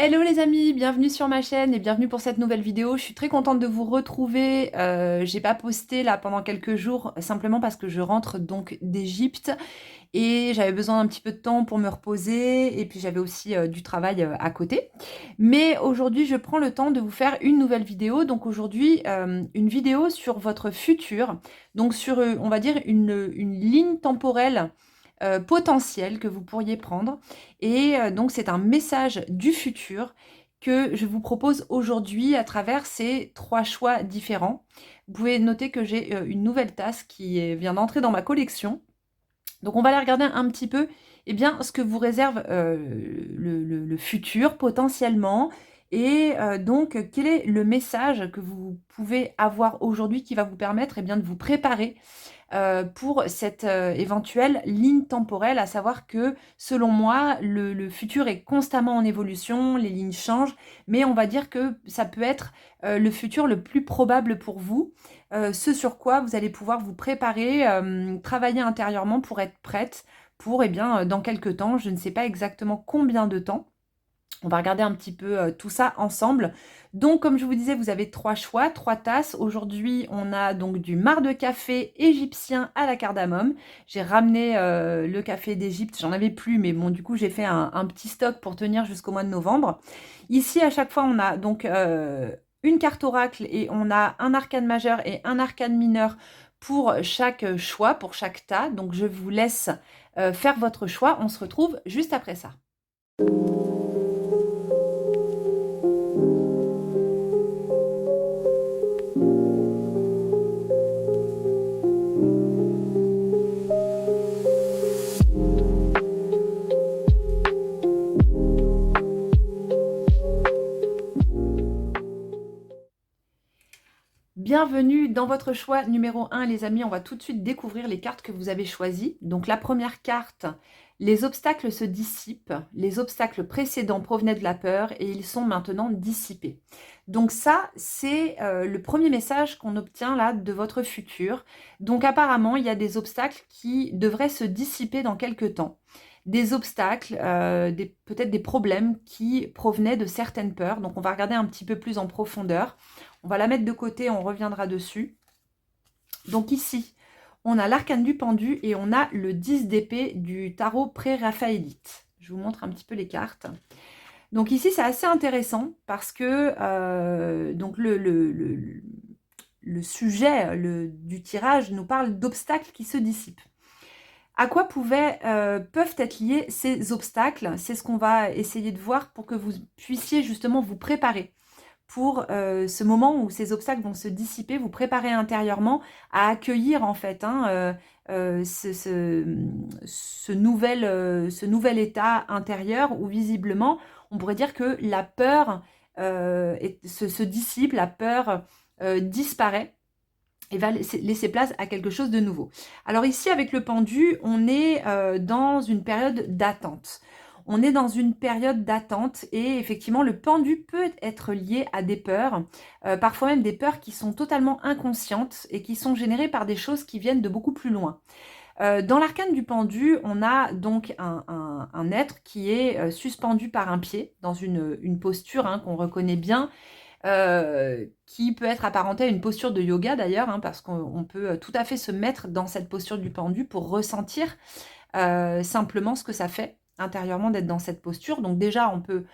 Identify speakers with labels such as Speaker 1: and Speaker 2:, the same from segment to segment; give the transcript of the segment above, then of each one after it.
Speaker 1: Hello les amis, bienvenue sur ma chaîne et bienvenue pour cette nouvelle vidéo. Je suis très contente de vous retrouver. J'ai pas posté là pendant quelques jours simplement parce que je rentre donc d'Égypte et j'avais besoin d'un petit peu de temps pour me reposer et puis j'avais aussi du travail à côté. Mais aujourd'hui, je prends le temps de vous faire une nouvelle vidéo. Donc aujourd'hui, une vidéo sur votre futur, donc sur, on va dire, une ligne temporelle potentielle que vous pourriez prendre. Et donc c'est un message du futur que je vous propose aujourd'hui à travers ces 3 choix différents. Vous pouvez noter que j'ai une nouvelle tasse vient d'entrer dans ma collection. Donc on va aller regarder un petit peu eh bien, ce que vous réserve le futur potentiellement. Et donc, quel est le message que vous pouvez avoir aujourd'hui qui va vous permettre eh bien, de vous préparer pour cette éventuelle ligne temporelle, à savoir que selon moi, le futur est constamment en évolution, les lignes changent, mais on va dire que ça peut être le futur le plus probable pour vous, ce sur quoi vous allez pouvoir vous préparer, travailler intérieurement pour être prête pour, eh bien, dans quelques temps, je ne sais pas exactement combien de temps. On va regarder un petit peu tout ça ensemble. Donc, comme je vous disais, vous avez 3 choix, 3 tasses. Aujourd'hui, on a donc du marc de café égyptien à la cardamome. J'ai ramené le café d'Égypte, j'en avais plus, mais bon, du coup, j'ai fait un petit stock pour tenir jusqu'au mois de novembre. Ici, à chaque fois, on a donc une carte oracle et on a un arcane majeur et un arcane mineur pour chaque choix, pour chaque tas. Donc, je vous laisse faire votre choix. On se retrouve juste après ça. Bienvenue dans votre choix numéro 1, les amis. On va tout de suite découvrir les cartes que vous avez choisies. Donc la première carte, les obstacles se dissipent. Les obstacles précédents provenaient de la peur et ils sont maintenant dissipés. Donc ça, c'est le premier message qu'on obtient là de votre futur. Donc apparemment, il y a des obstacles qui devraient se dissiper dans quelques temps. Des obstacles, peut-être des problèmes qui provenaient de certaines peurs. Donc on va regarder un petit peu plus en profondeur. On va la mettre de côté, on reviendra dessus. Donc ici, on a l'arcane du pendu et on a le 10 d'épée du tarot pré-raphaélite. Je vous montre un petit peu les cartes. Donc ici, c'est assez intéressant parce que donc le sujet du tirage nous parle d'obstacles qui se dissipent. À quoi peuvent être liés ces obstacles? C'est ce qu'on va essayer de voir pour que vous puissiez justement vous préparer pour ce moment où ces obstacles vont se dissiper, vous préparer intérieurement à accueillir en fait ce nouvel état intérieur où visiblement on pourrait dire que la peur se dissipe, la peur disparaît et va laisser place à quelque chose de nouveau. Alors ici, avec le pendu, on est dans une période d'attente. On est dans une période d'attente et effectivement, le pendu peut être lié à des peurs, parfois même des peurs qui sont totalement inconscientes et qui sont générées par des choses qui viennent de beaucoup plus loin. Dans l'arcane du pendu, on a donc un être qui est suspendu par un pied dans une posture qu'on reconnaît bien, qui peut être apparenté à une posture de yoga d'ailleurs, parce qu'on peut tout à fait se mettre dans cette posture du pendu pour ressentir simplement ce que ça fait intérieurement d'être dans cette posture. Donc déjà, on peut,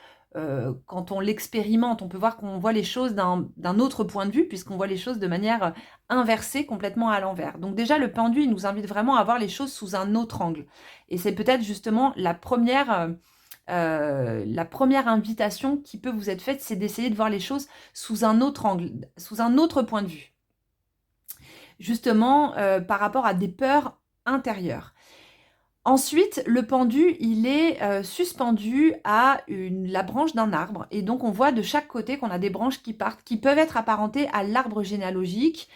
Speaker 1: quand on l'expérimente, on peut voir qu'on voit les choses d'un autre point de vue, puisqu'on voit les choses de manière inversée, complètement à l'envers. Donc déjà, le pendu, il nous invite vraiment à voir les choses sous un autre angle. Et c'est peut-être justement la première invitation qui peut vous être faite, c'est d'essayer de voir les choses sous un autre angle, sous un autre point de vue. Justement, par rapport à des peurs intérieures. Ensuite, le pendu, il est suspendu à la branche d'un arbre. Et donc, on voit de chaque côté qu'on a des branches qui partent, qui peuvent être apparentées à l'arbre généalogique,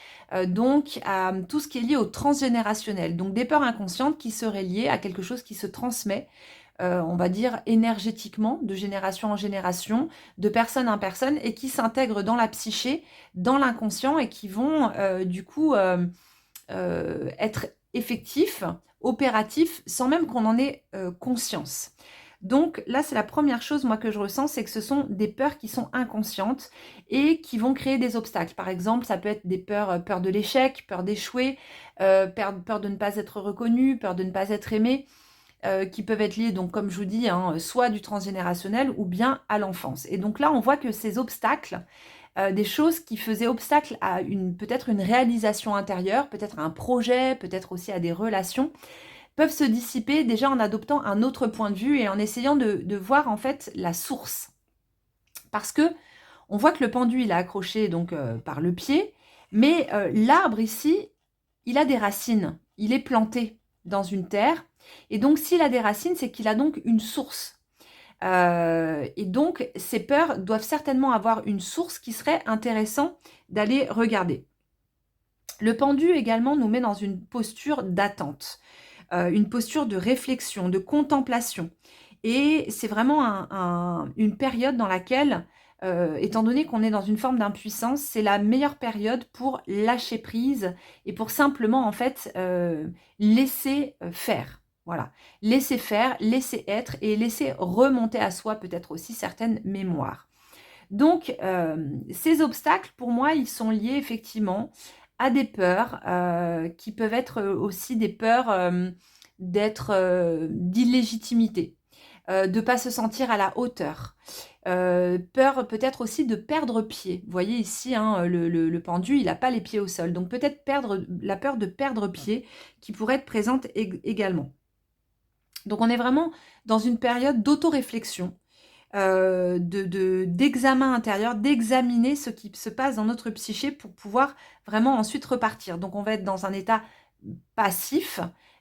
Speaker 1: donc à tout ce qui est lié au transgénérationnel. Donc, des peurs inconscientes qui seraient liées à quelque chose qui se transmet, on va dire énergétiquement, de génération en génération, de personne en personne, et qui s'intègrent dans la psyché, dans l'inconscient, et qui vont du coup être effectifs, opératifs, sans même qu'on en ait conscience. Donc là, c'est la première chose, moi, que je ressens, c'est que ce sont des peurs qui sont inconscientes et qui vont créer des obstacles. Par exemple, ça peut être des peurs, peur de l'échec, peur d'échouer, peur de ne pas être reconnu, peur de ne pas être aimé, qui peuvent être liées, donc comme je vous dis, hein, soit du transgénérationnel ou bien à l'enfance. Et donc là, on voit que ces obstacles, des choses qui faisaient obstacle à peut-être une réalisation intérieure, peut-être à un projet, peut-être aussi à des relations, peuvent se dissiper déjà en adoptant un autre point de vue et en essayant de voir en fait la source. Parce que on voit que le pendu, il est accroché donc par le pied, mais l'arbre ici, il a des racines, il est planté dans une terre, et donc s'il a des racines, c'est qu'il a donc une source. Et donc, ces peurs doivent certainement avoir une source qui serait intéressant d'aller regarder. Le pendu également nous met dans une posture d'attente, une posture de réflexion, de contemplation. Et c'est vraiment une période dans laquelle, étant donné qu'on est dans une forme d'impuissance, c'est la meilleure période pour lâcher prise et pour simplement en fait laisser faire. Voilà, laisser faire, laisser être et laisser remonter à soi peut-être aussi certaines mémoires. Donc, ces obstacles, pour moi, ils sont liés effectivement à des peurs qui peuvent être aussi des peurs d'illégitimité, de ne pas se sentir à la hauteur. Peur peut-être aussi de perdre pied. Vous voyez ici, hein, le pendu, il n'a pas les pieds au sol. Donc peut-être la peur de perdre pied qui pourrait être présente également. Donc on est vraiment dans une période d'auto-réflexion, d'examen intérieur, d'examiner ce qui se passe dans notre psyché pour pouvoir vraiment ensuite repartir. Donc on va être dans un état passif,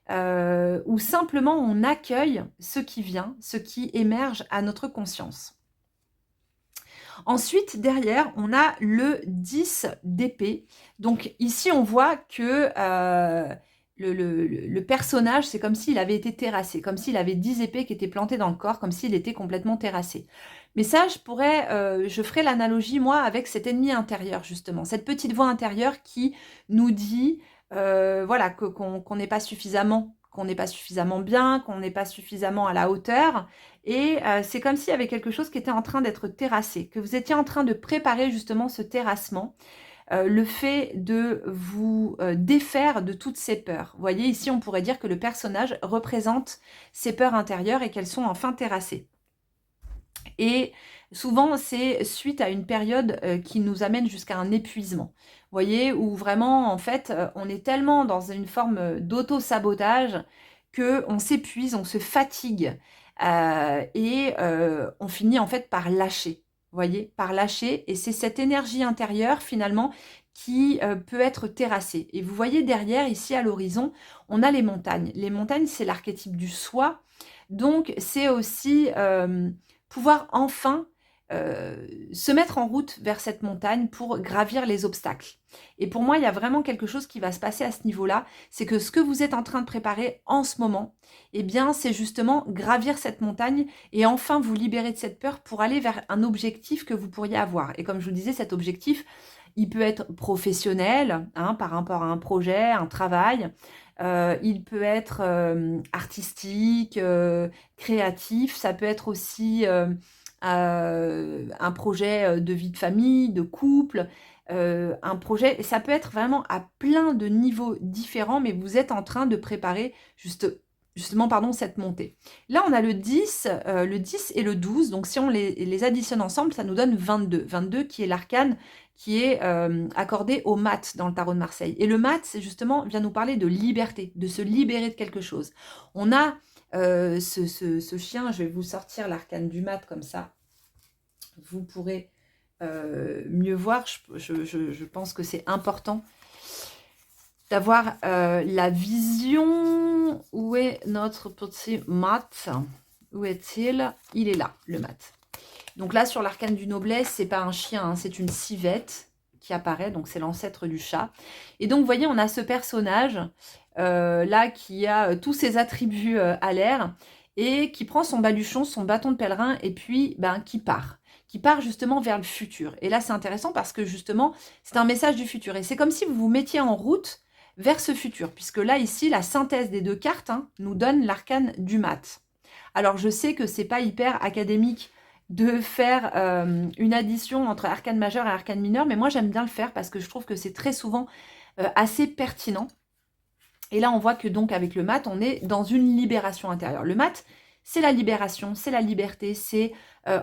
Speaker 1: où simplement on accueille ce qui vient, ce qui émerge à notre conscience. Ensuite, derrière, on a le 10 d'épée. Donc ici, on voit que le personnage, c'est comme s'il avait été terrassé, comme s'il avait 10 épées qui étaient plantées dans le corps, comme s'il était complètement terrassé. Mais ça, je ferai l'analogie, moi, avec cet ennemi intérieur, justement. Cette petite voix intérieure qui nous dit, voilà, qu'on n'est pas suffisamment, qu'on n'est pas suffisamment bien, qu'on n'est pas suffisamment à la hauteur. Et c'est comme s'il y avait quelque chose qui était en train d'être terrassé, que vous étiez en train de préparer justement ce terrassement. Le fait de vous défaire de toutes ces peurs. Vous voyez, ici, on pourrait dire que le personnage représente ces peurs intérieures et qu'elles sont enfin terrassées. Et souvent, c'est suite à une période qui nous amène jusqu'à un épuisement. Vous voyez, où vraiment, en fait, on est tellement dans une forme d'auto-sabotage qu'on s'épuise, on se fatigue et on finit en fait par lâcher. Vous voyez, par lâcher. Et c'est cette énergie intérieure, finalement, qui peut être terrassée. Et vous voyez derrière, ici à l'horizon, on a les montagnes. Les montagnes, c'est l'archétype du soi. Donc, c'est aussi pouvoir enfin se mettre en route vers cette montagne pour gravir les obstacles. Et pour moi, il y a vraiment quelque chose qui va se passer à ce niveau-là. C'est que ce que vous êtes en train de préparer en ce moment, eh bien, c'est justement gravir cette montagne et enfin vous libérer de cette peur pour aller vers un objectif que vous pourriez avoir. Et comme je vous disais, cet objectif, il peut être professionnel, hein, par rapport à un projet, un travail. Il peut être artistique, créatif. Ça peut être aussi un projet de vie de famille, de couple, un projet, ça peut être vraiment à plein de niveaux différents, mais vous êtes en train de préparer justement pardon, cette montée. Là, on a le 10 et le 12, donc si on les additionne ensemble, ça nous donne 22. 22 qui est l'arcane qui est accordé au mat dans le tarot de Marseille. Et le mat, c'est justement, vient nous parler de liberté, de se libérer de quelque chose. On a ce chien, je vais vous sortir l'arcane du mat comme ça, vous pourrez mieux voir. Je pense que c'est important d'avoir la vision. Où est notre petit mat? Où est-il? Il est là, le mat. Donc là, sur l'arcane du noblesse, c'est pas un chien, hein, c'est une civette qui apparaît, donc c'est l'ancêtre du chat. Et donc, vous voyez, on a ce personnage là qui a tous ses attributs à l'air et qui prend son baluchon, son bâton de pèlerin et puis qui part justement vers le futur. Et là, c'est intéressant parce que justement, c'est un message du futur. Et c'est comme si vous vous mettiez en route vers ce futur, puisque là, ici, la synthèse des deux cartes nous donne l'arcane du mat. Alors je sais que c'est pas hyper académique de faire une addition entre arcane majeur et arcane mineur, mais moi j'aime bien le faire parce que je trouve que c'est très souvent assez pertinent. Et là on voit que donc avec le mat, on est dans une libération intérieure. Le mat, c'est la libération, c'est la liberté, c'est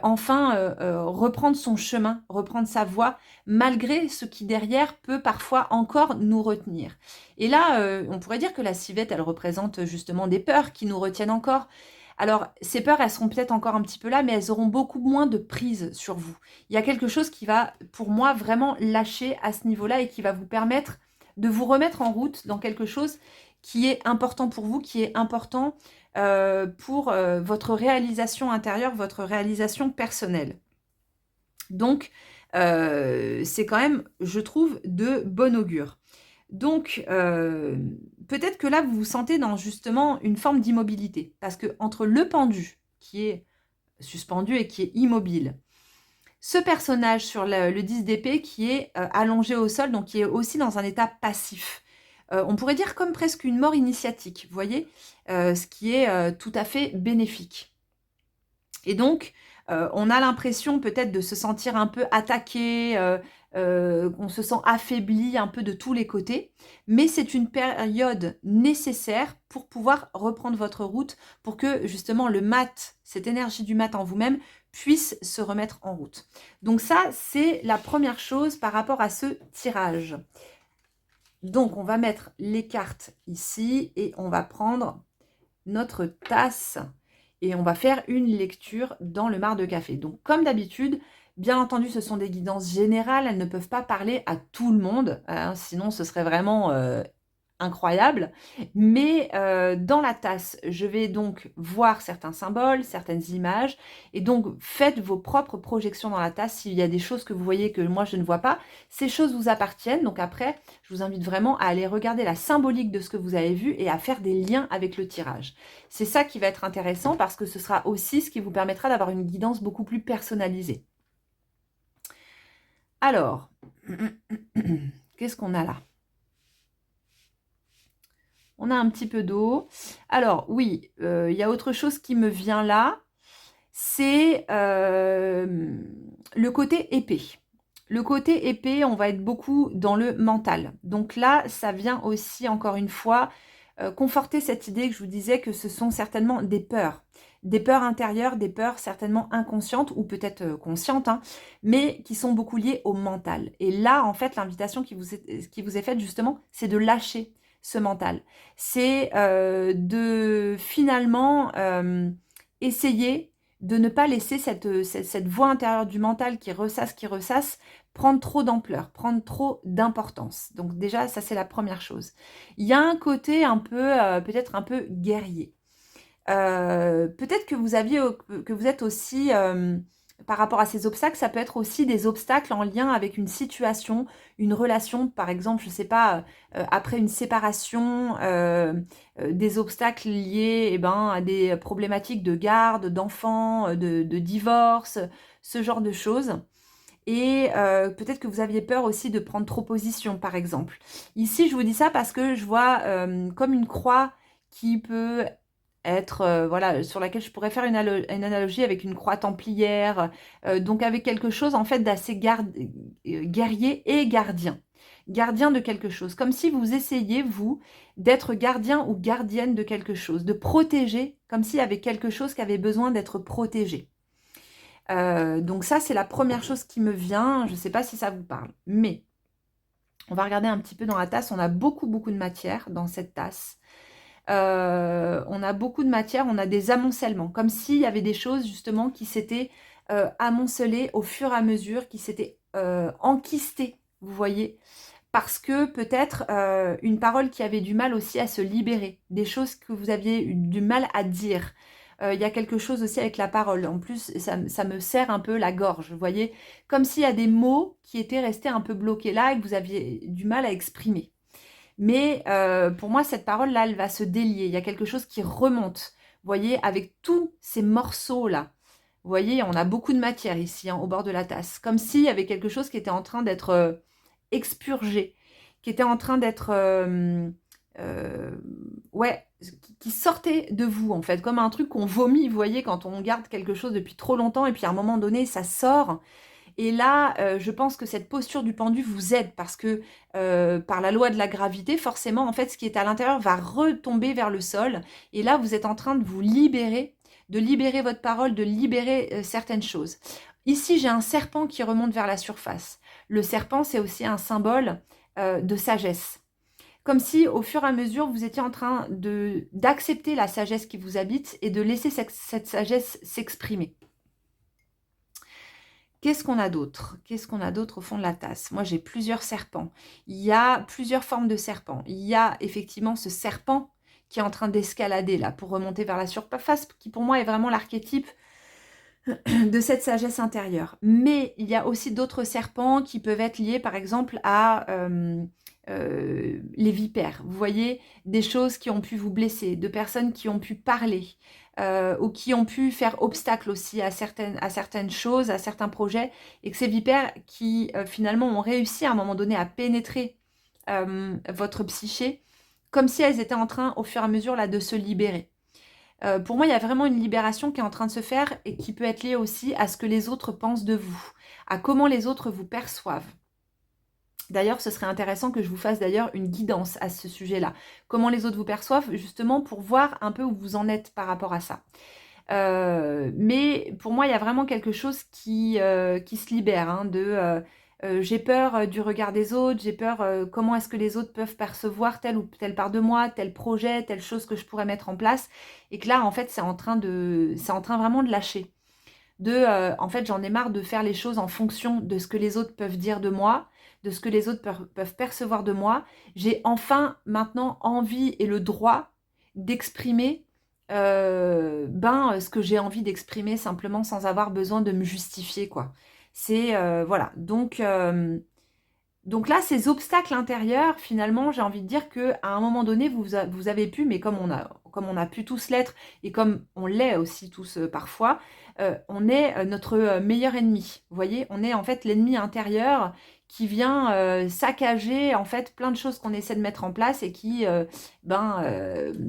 Speaker 1: enfin reprendre son chemin, reprendre sa voie, malgré ce qui derrière peut parfois encore nous retenir. Et là, on pourrait dire que la civette, elle représente justement des peurs qui nous retiennent encore. Alors, ces peurs, elles seront peut-être encore un petit peu là, mais elles auront beaucoup moins de prise sur vous. Il y a quelque chose qui va, pour moi, vraiment lâcher à ce niveau-là et qui va vous permettre de vous remettre en route dans quelque chose qui est important pour vous, qui est important pour votre réalisation intérieure, votre réalisation personnelle. Donc, c'est quand même, je trouve, de bon augure. Donc, peut-être que là, vous vous sentez dans justement une forme d'immobilité. Parce que entre le pendu, qui est suspendu et qui est immobile, ce personnage sur le 10 d'épée qui est allongé au sol, donc qui est aussi dans un état passif. On pourrait dire comme presque une mort initiatique, vous voyez, ce qui est tout à fait bénéfique. Et donc, on a l'impression peut-être de se sentir un peu attaqué, qu'on se sent affaibli un peu de tous les côtés, mais c'est une période nécessaire pour pouvoir reprendre votre route, pour que justement le mat, cette énergie du mat en vous-même, puisse se remettre en route. Donc ça, c'est la première chose par rapport à ce tirage. Donc, on va mettre les cartes ici et on va prendre notre tasse et on va faire une lecture dans le marc de café. Donc, comme d'habitude, bien entendu, ce sont des guidances générales. Elles ne peuvent pas parler à tout le monde, hein, sinon ce serait vraiment incroyable. Mais dans la tasse, je vais donc voir certains symboles, certaines images. Et donc, faites vos propres projections dans la tasse. S'il y a des choses que vous voyez que moi, je ne vois pas, ces choses vous appartiennent. Donc après, je vous invite vraiment à aller regarder la symbolique de ce que vous avez vu et à faire des liens avec le tirage. C'est ça qui va être intéressant parce que ce sera aussi ce qui vous permettra d'avoir une guidance beaucoup plus personnalisée. Alors, qu'est-ce qu'on a là ? On a un petit peu d'eau. Alors, oui, il y a autre chose qui me vient là. C'est le côté épée. Le côté épée, on va être beaucoup dans le mental. Donc là, ça vient aussi, encore une fois, conforter cette idée que je vous disais que ce sont certainement des peurs. Des peurs intérieures, des peurs certainement inconscientes ou peut-être conscientes, hein, mais qui sont beaucoup liées au mental. Et là, en fait, l'invitation qui vous est faite, justement, c'est de lâcher ce mental. C'est de finalement essayer de ne pas laisser cette voix intérieure du mental qui ressasse, prendre trop d'ampleur, prendre trop d'importance. Donc déjà, ça c'est la première chose. Il y a un côté un peu, peut-être un peu guerrier. Peut-être que vous êtes aussi, par rapport à ces obstacles, ça peut être aussi des obstacles en lien avec une situation, une relation, par exemple, je ne sais pas, après une séparation, des obstacles liés à des problématiques de garde, d'enfants, de divorce, ce genre de choses. Et peut-être que vous aviez peur aussi de prendre trop position, par exemple. Ici, je vous dis ça parce que je vois comme une croix qui peut être, voilà, sur laquelle je pourrais faire une analogie avec une croix templière, donc avec quelque chose en fait d'assez guerrier et gardien. Gardien de quelque chose, comme si vous essayiez, vous, d'être gardien ou gardienne de quelque chose, de protéger, comme s'il y avait quelque chose qui avait besoin d'être protégé. Donc ça, c'est la première chose qui me vient. Je ne sais pas si ça vous parle, mais on va regarder un petit peu dans la tasse. On a beaucoup de matière dans cette tasse. On a beaucoup de matière, on a des amoncellements, comme s'il y avait des choses justement qui s'étaient amoncelées au fur et à mesure, qui s'étaient enquistées, vous voyez, parce que peut-être une parole qui avait du mal aussi à se libérer, des choses que vous aviez eu du mal à dire. Il y a quelque chose aussi avec la parole. En plus, ça me serre un peu la gorge, vous voyez, comme s'il y a des mots qui étaient restés un peu bloqués là et que vous aviez du mal à exprimer. Mais pour moi, cette parole-là, elle va se délier. Il y a quelque chose qui remonte, vous voyez, avec tous ces morceaux-là. Vous voyez, on a beaucoup de matière ici, hein, au bord de la tasse. Comme s'il y avait quelque chose qui était en train d'être expurgé, qui était en train d'être ouais, qui sortait de vous, en fait, comme un truc qu'on vomit, vous voyez, quand on garde quelque chose depuis trop longtemps et puis à un moment donné, ça sort. Et là, je pense que cette posture du pendu vous aide parce que par la loi de la gravité, forcément, en fait, ce qui est à l'intérieur va retomber vers le sol. Et là, vous êtes en train de vous libérer, de libérer votre parole, de libérer certaines choses. Ici, j'ai un serpent qui remonte vers la surface. Le serpent, c'est aussi un symbole de sagesse. Comme si, au fur et à mesure, vous étiez en train d'accepter la sagesse qui vous habite et de laisser cette sagesse s'exprimer. Qu'est-ce qu'on a d'autre? Qu'est-ce qu'on a d'autre au fond de la tasse? Moi, j'ai plusieurs serpents. Il y a plusieurs formes de serpents. Il y a effectivement ce serpent qui est en train d'escalader là pour remonter vers la surface, qui pour moi est vraiment l'archétype de cette sagesse intérieure. Mais il y a aussi d'autres serpents qui peuvent être liés par exemple à les vipères. Vous voyez, des choses qui ont pu vous blesser, de personnes qui ont pu parler ou qui ont pu faire obstacle aussi à certaines choses, à certains projets, et que ces vipères qui finalement ont réussi à un moment donné à pénétrer votre psyché, comme si elles étaient en train au fur et à mesure là de se libérer. Pour moi, il y a vraiment une libération qui est en train de se faire et qui peut être liée aussi à ce que les autres pensent de vous, à comment les autres vous perçoivent. D'ailleurs, ce serait intéressant que je vous fasse d'ailleurs une guidance à ce sujet-là. Comment les autres vous perçoivent, justement, pour voir un peu où vous en êtes par rapport à ça. Mais pour moi, il y a vraiment quelque chose qui se libère, hein, j'ai peur du regard des autres, j'ai peur comment est-ce que les autres peuvent percevoir telle ou telle part de moi, tel projet, telle chose que je pourrais mettre en place. Et que là, en fait, c'est en train vraiment de lâcher. En fait, j'en ai marre de faire les choses en fonction de ce que les autres peuvent dire de moi, de ce que les autres peuvent percevoir de moi. J'ai enfin maintenant envie et le droit d'exprimer ce que j'ai envie d'exprimer simplement sans avoir besoin de me justifier, quoi. C'est voilà. Donc là, ces obstacles intérieurs, finalement, j'ai envie de dire qu'à un moment donné, vous avez pu, mais comme on a pu tous l'être, et comme on l'est aussi tous parfois, on est notre meilleur ennemi. Vous voyez, on est en fait l'ennemi intérieur qui vient saccager en fait plein de choses qu'on essaie de mettre en place et qui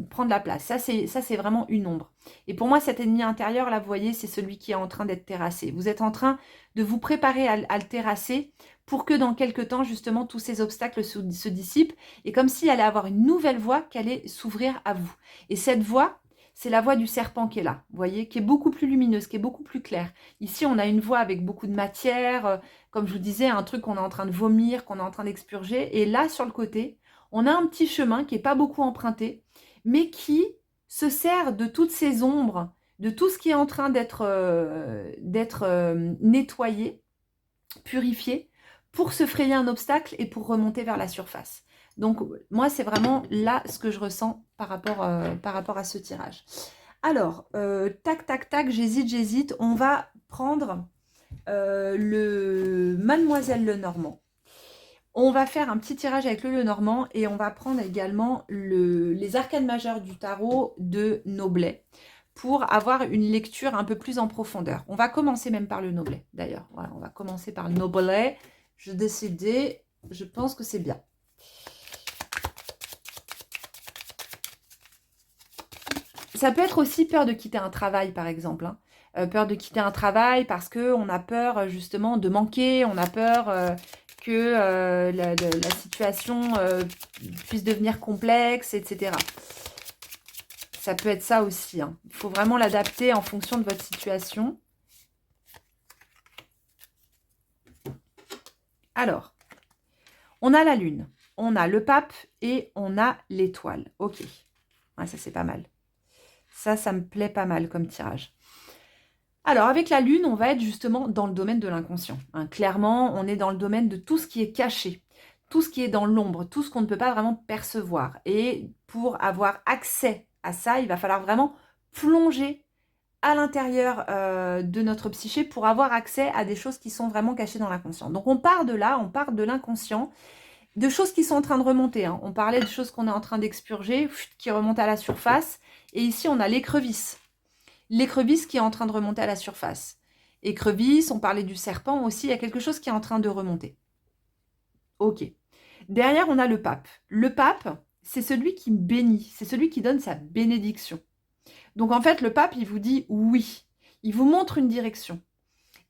Speaker 1: prend de la place. Ça, c'est vraiment une ombre. Et pour moi, cet ennemi intérieur, là, vous voyez, c'est celui qui est en train d'être terrassé. Vous êtes en train de vous préparer à le terrasser pour que dans quelques temps, justement, tous ces obstacles se dissipent, et comme s'il allait avoir une nouvelle voie qui allait s'ouvrir à vous. Et cette voie, c'est la voie du serpent qui est là, vous voyez, qui est beaucoup plus lumineuse, qui est beaucoup plus claire. Ici, on a une voie avec beaucoup de matière, comme je vous disais, un truc qu'on est en train de vomir, qu'on est en train d'expurger, et là, sur le côté, on a un petit chemin qui n'est pas beaucoup emprunté, mais qui se sert de toutes ces ombres, de tout ce qui est en train d'être nettoyé, purifié, pour se frayer un obstacle et pour remonter vers la surface. Donc moi, c'est vraiment là ce que je ressens par rapport à ce tirage. Alors, tac, tac, tac, j'hésite. On va prendre le Mademoiselle Lenormand. On va faire un petit tirage avec le Lenormand et on va prendre également les arcanes majeures du tarot de Noblet pour avoir une lecture un peu plus en profondeur. On va commencer même par le Noblet, d'ailleurs. Voilà, on va commencer par le Noblet. Je décidais, je pense que c'est bien. Ça peut être aussi peur de quitter un travail, par exemple. Hein. Peur de quitter un travail parce qu'on a peur, justement, de manquer. On a peur que la situation puisse devenir complexe, etc. Ça peut être ça aussi. Hein. Il faut vraiment l'adapter en fonction de votre situation. Alors, on a la lune, on a le pape et on a l'étoile. Ok, ouais, ça c'est pas mal. Ça me plaît pas mal comme tirage. Alors, avec la lune, on va être justement dans le domaine de l'inconscient. Hein. Clairement, on est dans le domaine de tout ce qui est caché, tout ce qui est dans l'ombre, tout ce qu'on ne peut pas vraiment percevoir. Et pour avoir accès à ça, il va falloir vraiment plonger à l'intérieur de notre psyché pour avoir accès à des choses qui sont vraiment cachées dans l'inconscient. Donc, on part de là, on part de l'inconscient, de choses qui sont en train de remonter. Hein. On parlait de choses qu'on est en train d'expurger, qui remontent à la surface. Et ici, on a l'écrevisse. L'écrevisse qui est en train de remonter à la surface. Écrevisse, on parlait du serpent aussi, il y a quelque chose qui est en train de remonter. Ok. Derrière, on a le pape. Le pape, c'est celui qui bénit, c'est celui qui donne sa bénédiction. Donc en fait, le pape, il vous dit oui, il vous montre une direction.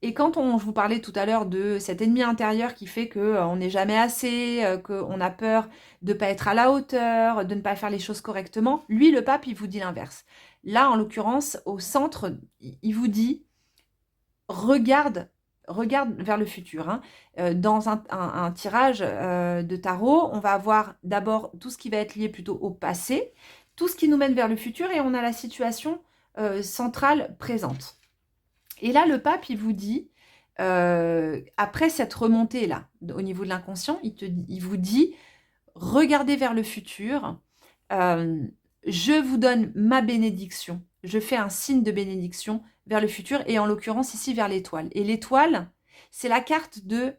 Speaker 1: Et quand je vous parlais tout à l'heure de cet ennemi intérieur qui fait qu'on n'est jamais assez, qu'on a peur de ne pas être à la hauteur, de ne pas faire les choses correctement, lui, le pape, il vous dit l'inverse. Là, en l'occurrence, au centre, il vous dit regarde vers le futur. Hein. Dans un tirage de tarot, on va avoir d'abord tout ce qui va être lié plutôt au passé, tout ce qui nous mène vers le futur, et on a la situation centrale présente. Et là, le pape, il vous dit, après cette remontée-là, au niveau de l'inconscient, il vous dit, regardez vers le futur, je vous donne ma bénédiction, je fais un signe de bénédiction vers le futur, et en l'occurrence ici vers l'étoile. Et l'étoile, c'est la carte de...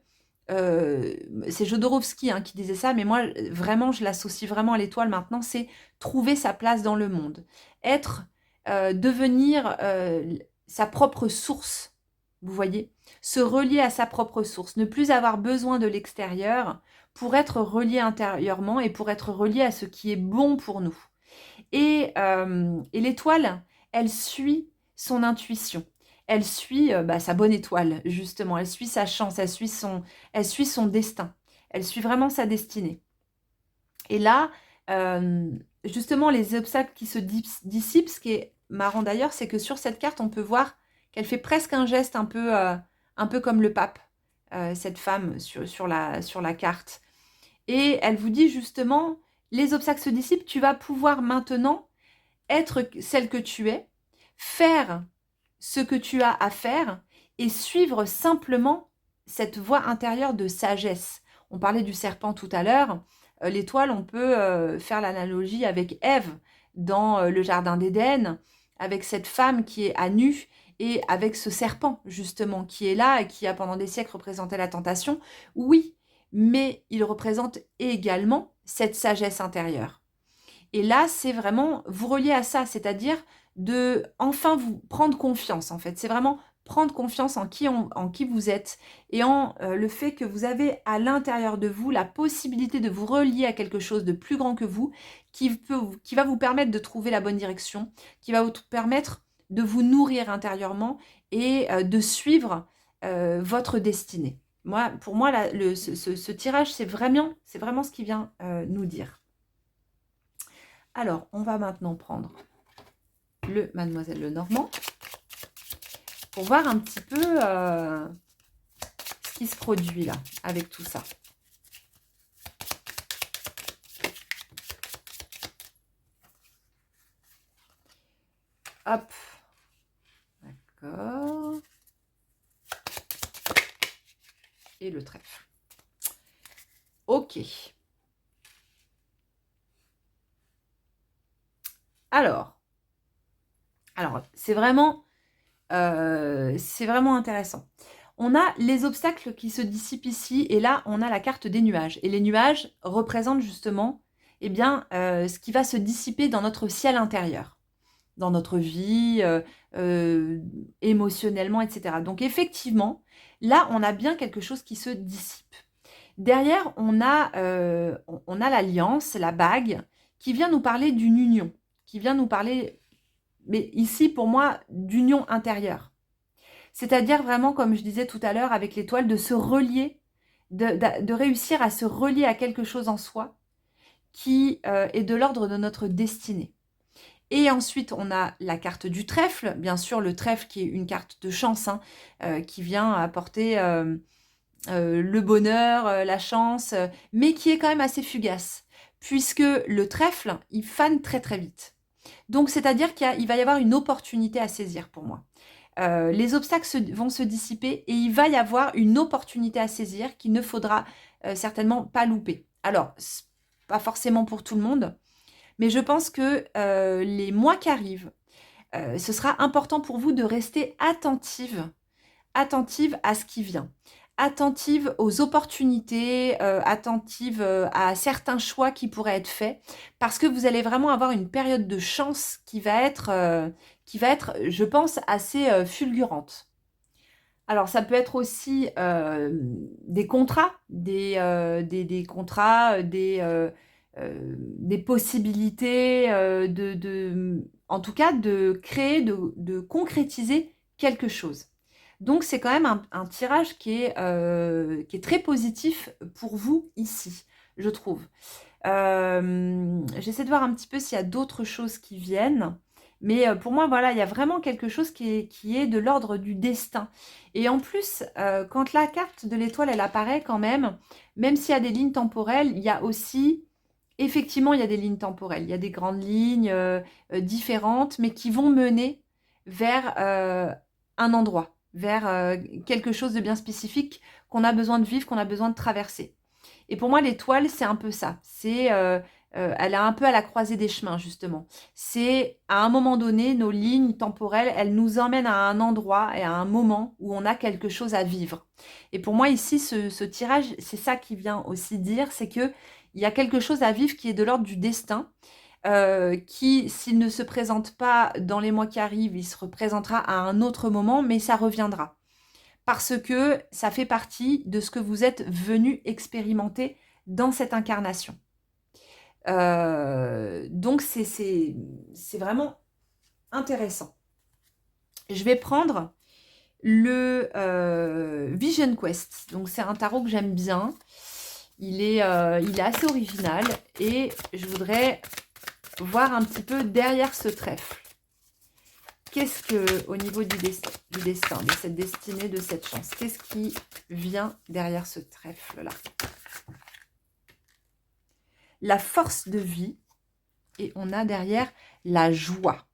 Speaker 1: c'est Jodorowsky qui disait ça, mais moi, vraiment, je l'associe vraiment à l'étoile maintenant, c'est trouver sa place dans le monde. Devenir sa propre source, vous voyez, se relier à sa propre source, ne plus avoir besoin de l'extérieur pour être relié intérieurement et pour être relié à ce qui est bon pour nous. Et l'étoile, elle suit son intuition. Elle suit sa bonne étoile, justement. Elle suit sa chance, elle suit son destin. Elle suit vraiment sa destinée. Et là, justement, les obstacles qui se dissipent, ce qui est marrant d'ailleurs, c'est que sur cette carte, on peut voir qu'elle fait presque un geste un peu comme le pape, cette femme sur la carte. Et elle vous dit justement, les obstacles se dissipent, tu vas pouvoir maintenant être celle que tu es, faire ce que tu as à faire et suivre simplement cette voie intérieure de sagesse. On parlait du serpent tout à l'heure. L'étoile, on peut faire l'analogie avec Ève dans le jardin d'Éden, avec cette femme qui est à nu et avec ce serpent justement qui est là et qui a pendant des siècles représenté la tentation. Oui, mais il représente également cette sagesse intérieure. Et là, c'est vraiment vous relier à ça, c'est-à-dire de enfin vous prendre confiance en fait. C'est vraiment prendre confiance en qui vous êtes et en le fait que vous avez à l'intérieur de vous la possibilité de vous relier à quelque chose de plus grand que vous, qui va vous permettre de trouver la bonne direction, qui va vous permettre de vous nourrir intérieurement et de suivre votre destinée. Pour moi, là, ce tirage, c'est vraiment ce qu'il vient nous dire. Alors, on va maintenant prendre le Mademoiselle Lenormand pour voir un petit peu ce qui se produit là, avec tout ça. Hop. D'accord. Et le trèfle. Ok. Alors, c'est vraiment intéressant. On a les obstacles qui se dissipent ici, et là, on a la carte des nuages. Et les nuages représentent justement ce qui va se dissiper dans notre ciel intérieur, dans notre vie, émotionnellement, etc. Donc effectivement, là, on a bien quelque chose qui se dissipe. Derrière, on a l'alliance, la bague, qui vient nous parler d'une union, qui vient nous parler, mais ici, pour moi, d'union intérieure. C'est-à-dire vraiment, comme je disais tout à l'heure avec l'étoile, de se relier, de réussir à se relier à quelque chose en soi qui est de l'ordre de notre destinée. Et ensuite, on a la carte du trèfle, bien sûr, le trèfle qui est une carte de chance, qui vient apporter le bonheur, la chance, mais qui est quand même assez fugace, puisque le trèfle, il fane très très vite. Donc, c'est-à-dire qu'il va y avoir une opportunité à saisir pour moi. Les obstacles vont se dissiper et il va y avoir une opportunité à saisir qu'il ne faudra certainement pas louper. Alors, pas forcément pour tout le monde, mais je pense que les mois qui arrivent, ce sera important pour vous de rester attentive à ce qui vient, attentive aux opportunités, attentive à certains choix qui pourraient être faits, parce que vous allez vraiment avoir une période de chance qui va être, je pense, assez fulgurante. Alors, ça peut être aussi des contrats, des contrats, des possibilités, en tout cas de créer, de concrétiser quelque chose. Donc c'est quand même un tirage qui est très positif pour vous ici, je trouve. J'essaie de voir un petit peu s'il y a d'autres choses qui viennent. Mais pour moi, voilà, il y a vraiment quelque chose qui est de l'ordre du destin. Et en plus, quand la carte de l'étoile, elle apparaît quand même s'il y a des lignes temporelles, il y a aussi, effectivement, il y a des lignes temporelles. Il y a des grandes lignes différentes, mais qui vont mener vers un endroit, vers quelque chose de bien spécifique qu'on a besoin de vivre, qu'on a besoin de traverser. Et pour moi, l'étoile, c'est un peu ça. Elle est un peu à la croisée des chemins, justement. C'est, à un moment donné, nos lignes temporelles, elles nous emmènent à un endroit et à un moment où on a quelque chose à vivre. Et pour moi, ici, ce tirage, c'est ça qui vient aussi dire, c'est que il y a quelque chose à vivre qui est de l'ordre du destin, qui, s'il ne se présente pas dans les mois qui arrivent, il se représentera à un autre moment, mais ça reviendra parce que ça fait partie de ce que vous êtes venu expérimenter dans cette incarnation. Donc c'est vraiment intéressant. Je vais prendre le Vision Quest. Donc c'est un tarot que j'aime bien. Il est assez original et je voudrais voir un petit peu derrière ce trèfle. Qu'est-ce que, au niveau du destin, de cette destinée, de cette chance, qu'est-ce qui vient derrière ce trèfle-là? La force de vie, et on a derrière la joie.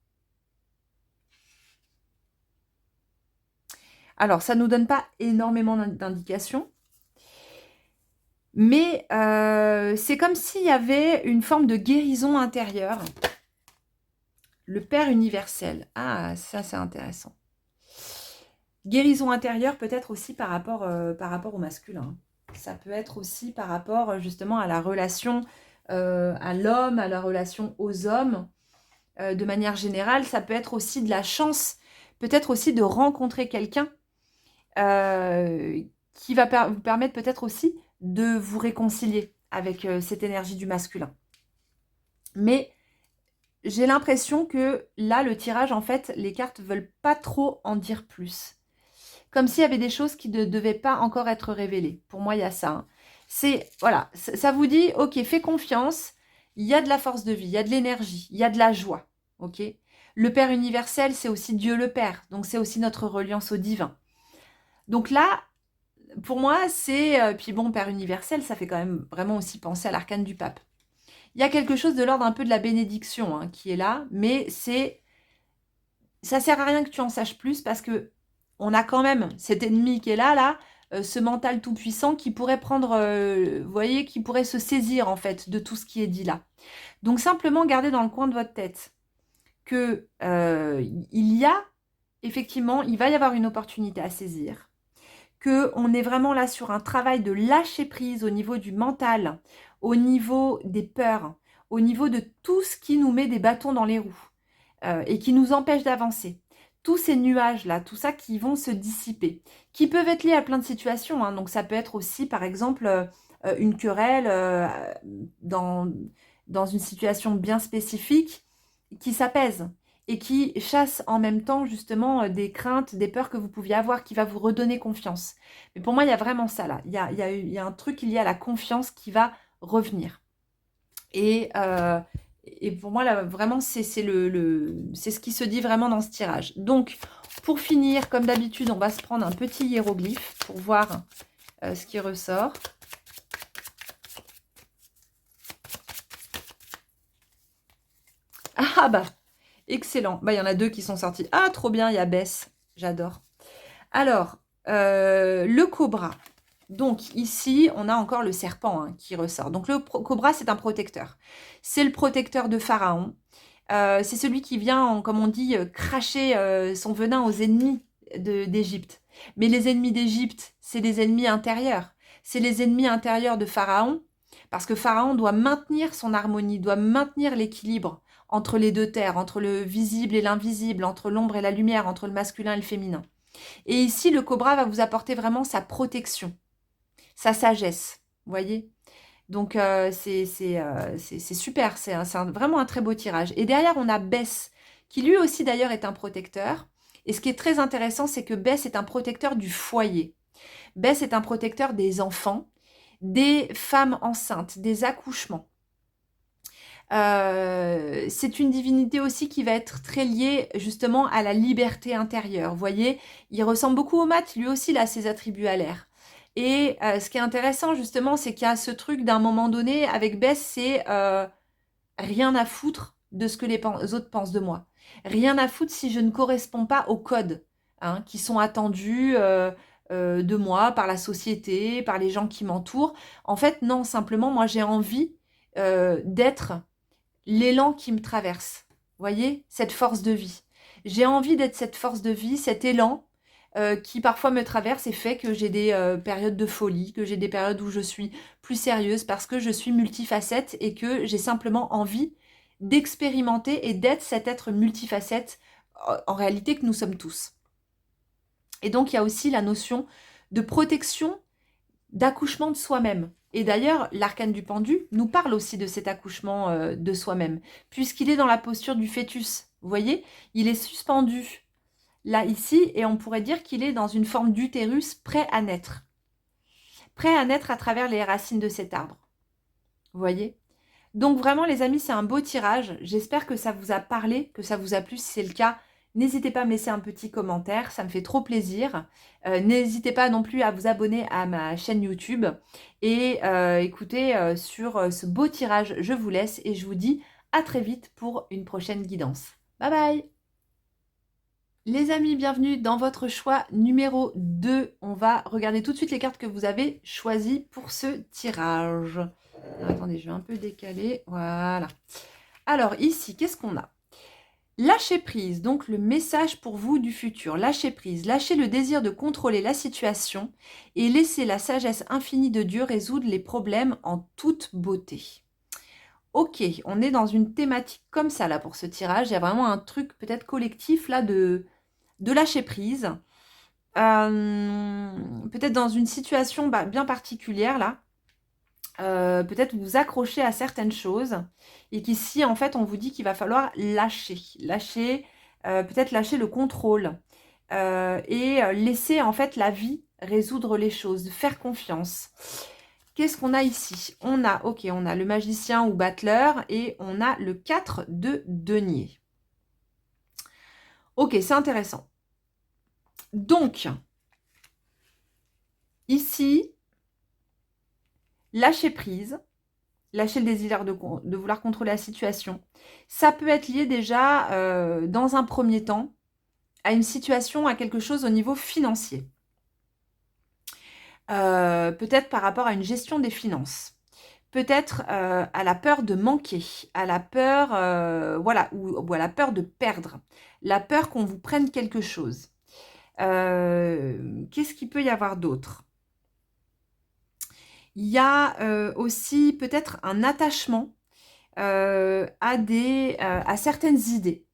Speaker 1: Alors, ça ne nous donne pas énormément d'indications, mais c'est comme s'il y avait une forme de guérison intérieure. Le Père universel. Ah, ça c'est intéressant. Guérison intérieure peut-être aussi par rapport au masculin. Ça peut être aussi par rapport justement à la relation à l'homme, à la relation aux hommes. De manière générale, ça peut être aussi de la chance, peut-être aussi de rencontrer quelqu'un qui va vous permettre peut-être aussi de vous réconcilier avec cette énergie du masculin. Mais j'ai l'impression que là, le tirage, en fait, les cartes ne veulent pas trop en dire plus. Comme s'il y avait des choses qui ne devaient pas encore être révélées. Pour moi, il y a ça. Hein. C'est, voilà, ça vous dit, ok, fais confiance, il y a de la force de vie, il y a de l'énergie, il y a de la joie, ok. Le Père universel, c'est aussi Dieu le Père, donc c'est aussi notre reliance au divin. Donc là, pour moi, c'est, puis bon, Père universel, ça fait quand même vraiment aussi penser à l'arcane du pape. Il y a quelque chose de l'ordre un peu de la bénédiction hein, qui est là, mais ça sert à rien que tu en saches plus parce que on a quand même cet ennemi qui est là, ce mental tout puissant qui pourrait prendre, vous voyez, qui pourrait se saisir en fait de tout ce qui est dit là. Donc simplement gardez dans le coin de votre tête que il y a effectivement, il va y avoir une opportunité à saisir, que on est vraiment là sur un travail de lâcher prise au niveau du mental, au niveau des peurs, au niveau de tout ce qui nous met des bâtons dans les roues et qui nous empêche d'avancer. Tous ces nuages-là, tout ça qui vont se dissiper, qui peuvent être liés à plein de situations. Hein. Donc ça peut être aussi, par exemple, une querelle dans une situation bien spécifique qui s'apaise et qui chasse en même temps justement des craintes, des peurs que vous pouviez avoir, qui va vous redonner confiance. Mais pour moi, il y a vraiment ça là. Il y a un truc lié à la confiance qui va revenir. Et pour moi, là, vraiment, c'est ce qui se dit vraiment dans ce tirage. Donc, pour finir, comme d'habitude, on va se prendre un petit hiéroglyphe pour voir ce qui ressort. Ah bah, excellent. Bah, il y en a deux qui sont sortis. Ah, trop bien, il y a Bess. J'adore. Alors, le cobra. Donc ici, on a encore le serpent hein, qui ressort. Donc le cobra, c'est un protecteur. C'est le protecteur de Pharaon. C'est celui qui vient, comme on dit, cracher son venin aux ennemis d'Égypte. Mais les ennemis d'Égypte, c'est les ennemis intérieurs. C'est les ennemis intérieurs de Pharaon, parce que Pharaon doit maintenir son harmonie, doit maintenir l'équilibre entre les deux terres, entre le visible et l'invisible, entre l'ombre et la lumière, entre le masculin et le féminin. Et ici, le cobra va vous apporter vraiment sa protection, sa sagesse, vous voyez. Donc c'est super, vraiment un très beau tirage. Et derrière, on a Bess, qui lui aussi d'ailleurs est un protecteur. Et ce qui est très intéressant, c'est que Bess est un protecteur du foyer. Bess est un protecteur des enfants, des femmes enceintes, des accouchements. C'est une divinité aussi qui va être très liée justement à la liberté intérieure. Vous voyez, il ressemble beaucoup au mat, lui aussi il a ses attributs à l'air. Et ce qui est intéressant justement, c'est qu'il y a ce truc d'un moment donné avec Bess, c'est rien à foutre de ce que les autres pensent de moi. Rien à foutre si je ne corresponds pas aux codes hein, qui sont attendus de moi par la société, par les gens qui m'entourent. En fait, non, simplement, moi j'ai envie d'être l'élan qui me traverse. Vous voyez, cette force de vie. J'ai envie d'être cette force de vie, cet élan qui parfois me traverse et fait que j'ai des périodes de folie, que j'ai des périodes où je suis plus sérieuse parce que je suis multifacette et que j'ai simplement envie d'expérimenter et d'être cet être multifacette en réalité que nous sommes tous. Et donc il y a aussi la notion de protection, d'accouchement de soi-même. Et d'ailleurs, l'arcane du pendu nous parle aussi de cet accouchement de soi-même, puisqu'il est dans la posture du fœtus. Vous voyez, il est suspendu là, ici, et on pourrait dire qu'il est dans une forme d'utérus prêt à naître. Prêt à naître à travers les racines de cet arbre. Vous voyez? Donc vraiment, les amis, c'est un beau tirage. J'espère que ça vous a parlé, que ça vous a plu. Si c'est le cas, n'hésitez pas à me laisser un petit commentaire, ça me fait trop plaisir. N'hésitez pas non plus à vous abonner à ma chaîne YouTube. Et écoutez, sur ce beau tirage, je vous laisse et je vous dis à très vite pour une prochaine guidance. Bye bye! Les amis, bienvenue dans votre choix numéro 2. On va regarder tout de suite les cartes que vous avez choisies pour ce tirage. Alors, attendez, je vais un peu décaler. Voilà. Alors ici, qu'est-ce qu'on a? Lâcher prise, donc le message pour vous du futur. Lâcher prise, lâchez le désir de contrôler la situation et laissez la sagesse infinie de Dieu résoudre les problèmes en toute beauté. Ok, on est dans une thématique comme ça là pour ce tirage. Il y a vraiment un truc peut-être collectif là de lâcher prise. Peut-être dans une situation bien particulière là. Peut-être vous accrocher à certaines choses et qu'ici en fait on vous dit qu'il va falloir lâcher, peut-être lâcher le contrôle et laisser en fait la vie résoudre les choses, faire confiance. Qu'est-ce qu'on a ici? On a le magicien ou battleur et on a le 4 de denier. Ok, c'est intéressant. Donc, ici, lâcher prise, lâcher le désir de vouloir contrôler la situation. Ça peut être lié déjà, dans un premier temps, à une situation, à quelque chose au niveau financier. Peut-être par rapport à une gestion des finances. Peut-être à la peur de manquer, à la peur, voilà, ou à la peur de perdre, la peur qu'on vous prenne quelque chose. Qu'est-ce qu'il peut y avoir d'autre? Il y a aussi peut-être un attachement à certaines idées,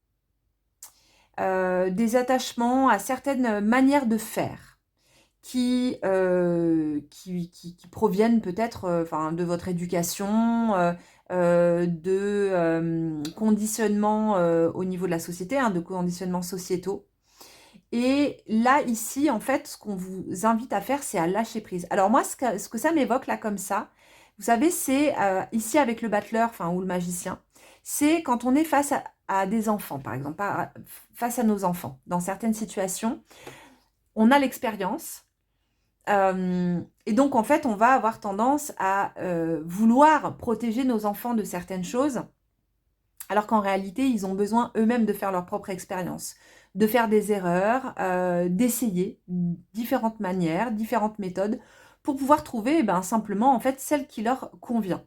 Speaker 1: des attachements à certaines manières de faire qui proviennent peut-être de votre éducation, de conditionnement au niveau de la société, de conditionnements sociétaux. Et là, ici, en fait, ce qu'on vous invite à faire, c'est à lâcher prise. Alors moi, ce que ça m'évoque là comme ça, vous savez, c'est ici avec le battleur, ou le magicien, c'est quand on est face à des enfants, par exemple, face à nos enfants. Dans certaines situations, on a l'expérience. Et donc, en fait, on va avoir tendance à vouloir protéger nos enfants de certaines choses, alors qu'en réalité, ils ont besoin eux-mêmes de faire leur propre expérience, de faire des erreurs, d'essayer différentes manières, différentes méthodes, pour pouvoir trouver simplement en fait celle qui leur convient.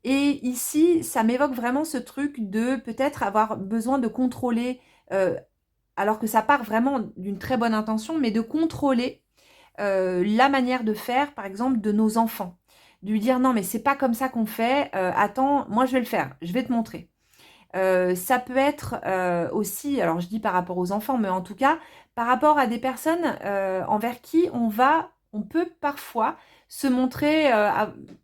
Speaker 1: Et ici, ça m'évoque vraiment ce truc de peut-être avoir besoin de contrôler, alors que ça part vraiment d'une très bonne intention, mais de contrôler la manière de faire, par exemple, de nos enfants. De lui dire non, mais c'est pas comme ça qu'on fait, attends, moi je vais le faire, je vais te montrer. Ça peut être aussi, alors je dis par rapport aux enfants, mais en tout cas, par rapport à des personnes envers qui on va on peut parfois se montrer,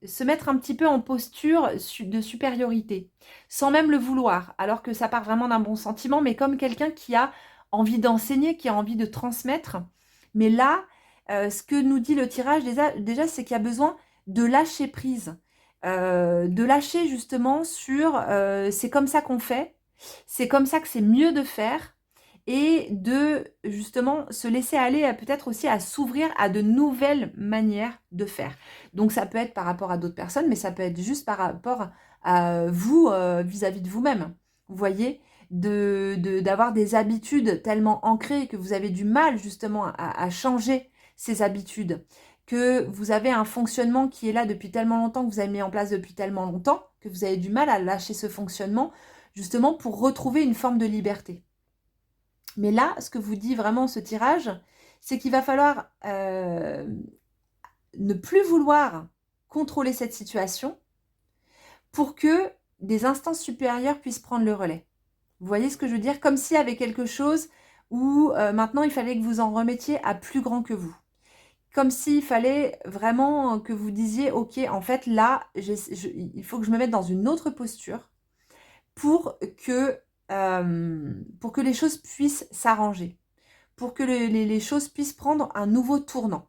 Speaker 1: se mettre un petit peu en posture de supériorité, sans même le vouloir, alors que ça part vraiment d'un bon sentiment, mais comme quelqu'un qui a envie d'enseigner, qui a envie de transmettre. Mais là, ce que nous dit le tirage déjà c'est qu'il y a besoin de lâcher prise, de lâcher justement sur c'est comme ça qu'on fait, c'est comme ça que c'est mieux de faire, et de justement se laisser aller peut-être aussi à s'ouvrir à de nouvelles manières de faire. Donc ça peut être par rapport à d'autres personnes, mais ça peut être juste par rapport à vous vis-à-vis de vous-même. Vous voyez, d'avoir des habitudes tellement ancrées que vous avez du mal justement à changer ces habitudes, que vous avez un fonctionnement qui est là depuis tellement longtemps, que vous avez mis en place depuis tellement longtemps, que vous avez du mal à lâcher ce fonctionnement, justement pour retrouver une forme de liberté. Mais là, ce que vous dit vraiment ce tirage, c'est qu'il va falloir ne plus vouloir contrôler cette situation pour que des instances supérieures puissent prendre le relais. Vous voyez ce que je veux dire? Comme s'il y avait quelque chose où maintenant il fallait que vous en remettiez à plus grand que vous. Comme s'il fallait vraiment que vous disiez, ok, en fait là, il faut que je me mette dans une autre posture pour que les choses puissent s'arranger, pour que les choses puissent prendre un nouveau tournant.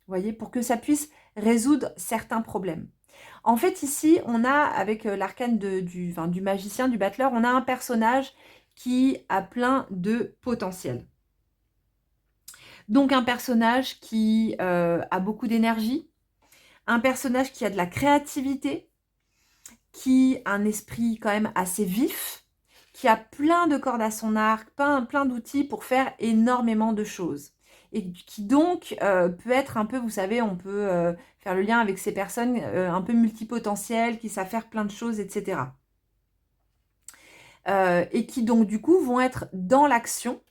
Speaker 1: Vous voyez, pour que ça puisse résoudre certains problèmes. En fait, ici, on a, avec l'arcane du magicien, du battleur, on a un personnage qui a plein de potentiel. Donc, un personnage qui a beaucoup d'énergie, un personnage qui a de la créativité, qui a un esprit quand même assez vif, qui a plein de cordes à son arc, plein d'outils pour faire énormément de choses. Et qui donc peut être un peu, vous savez, on peut faire le lien avec ces personnes un peu multipotentielles, qui savent faire plein de choses, etc. Et qui donc du coup vont être dans l'action,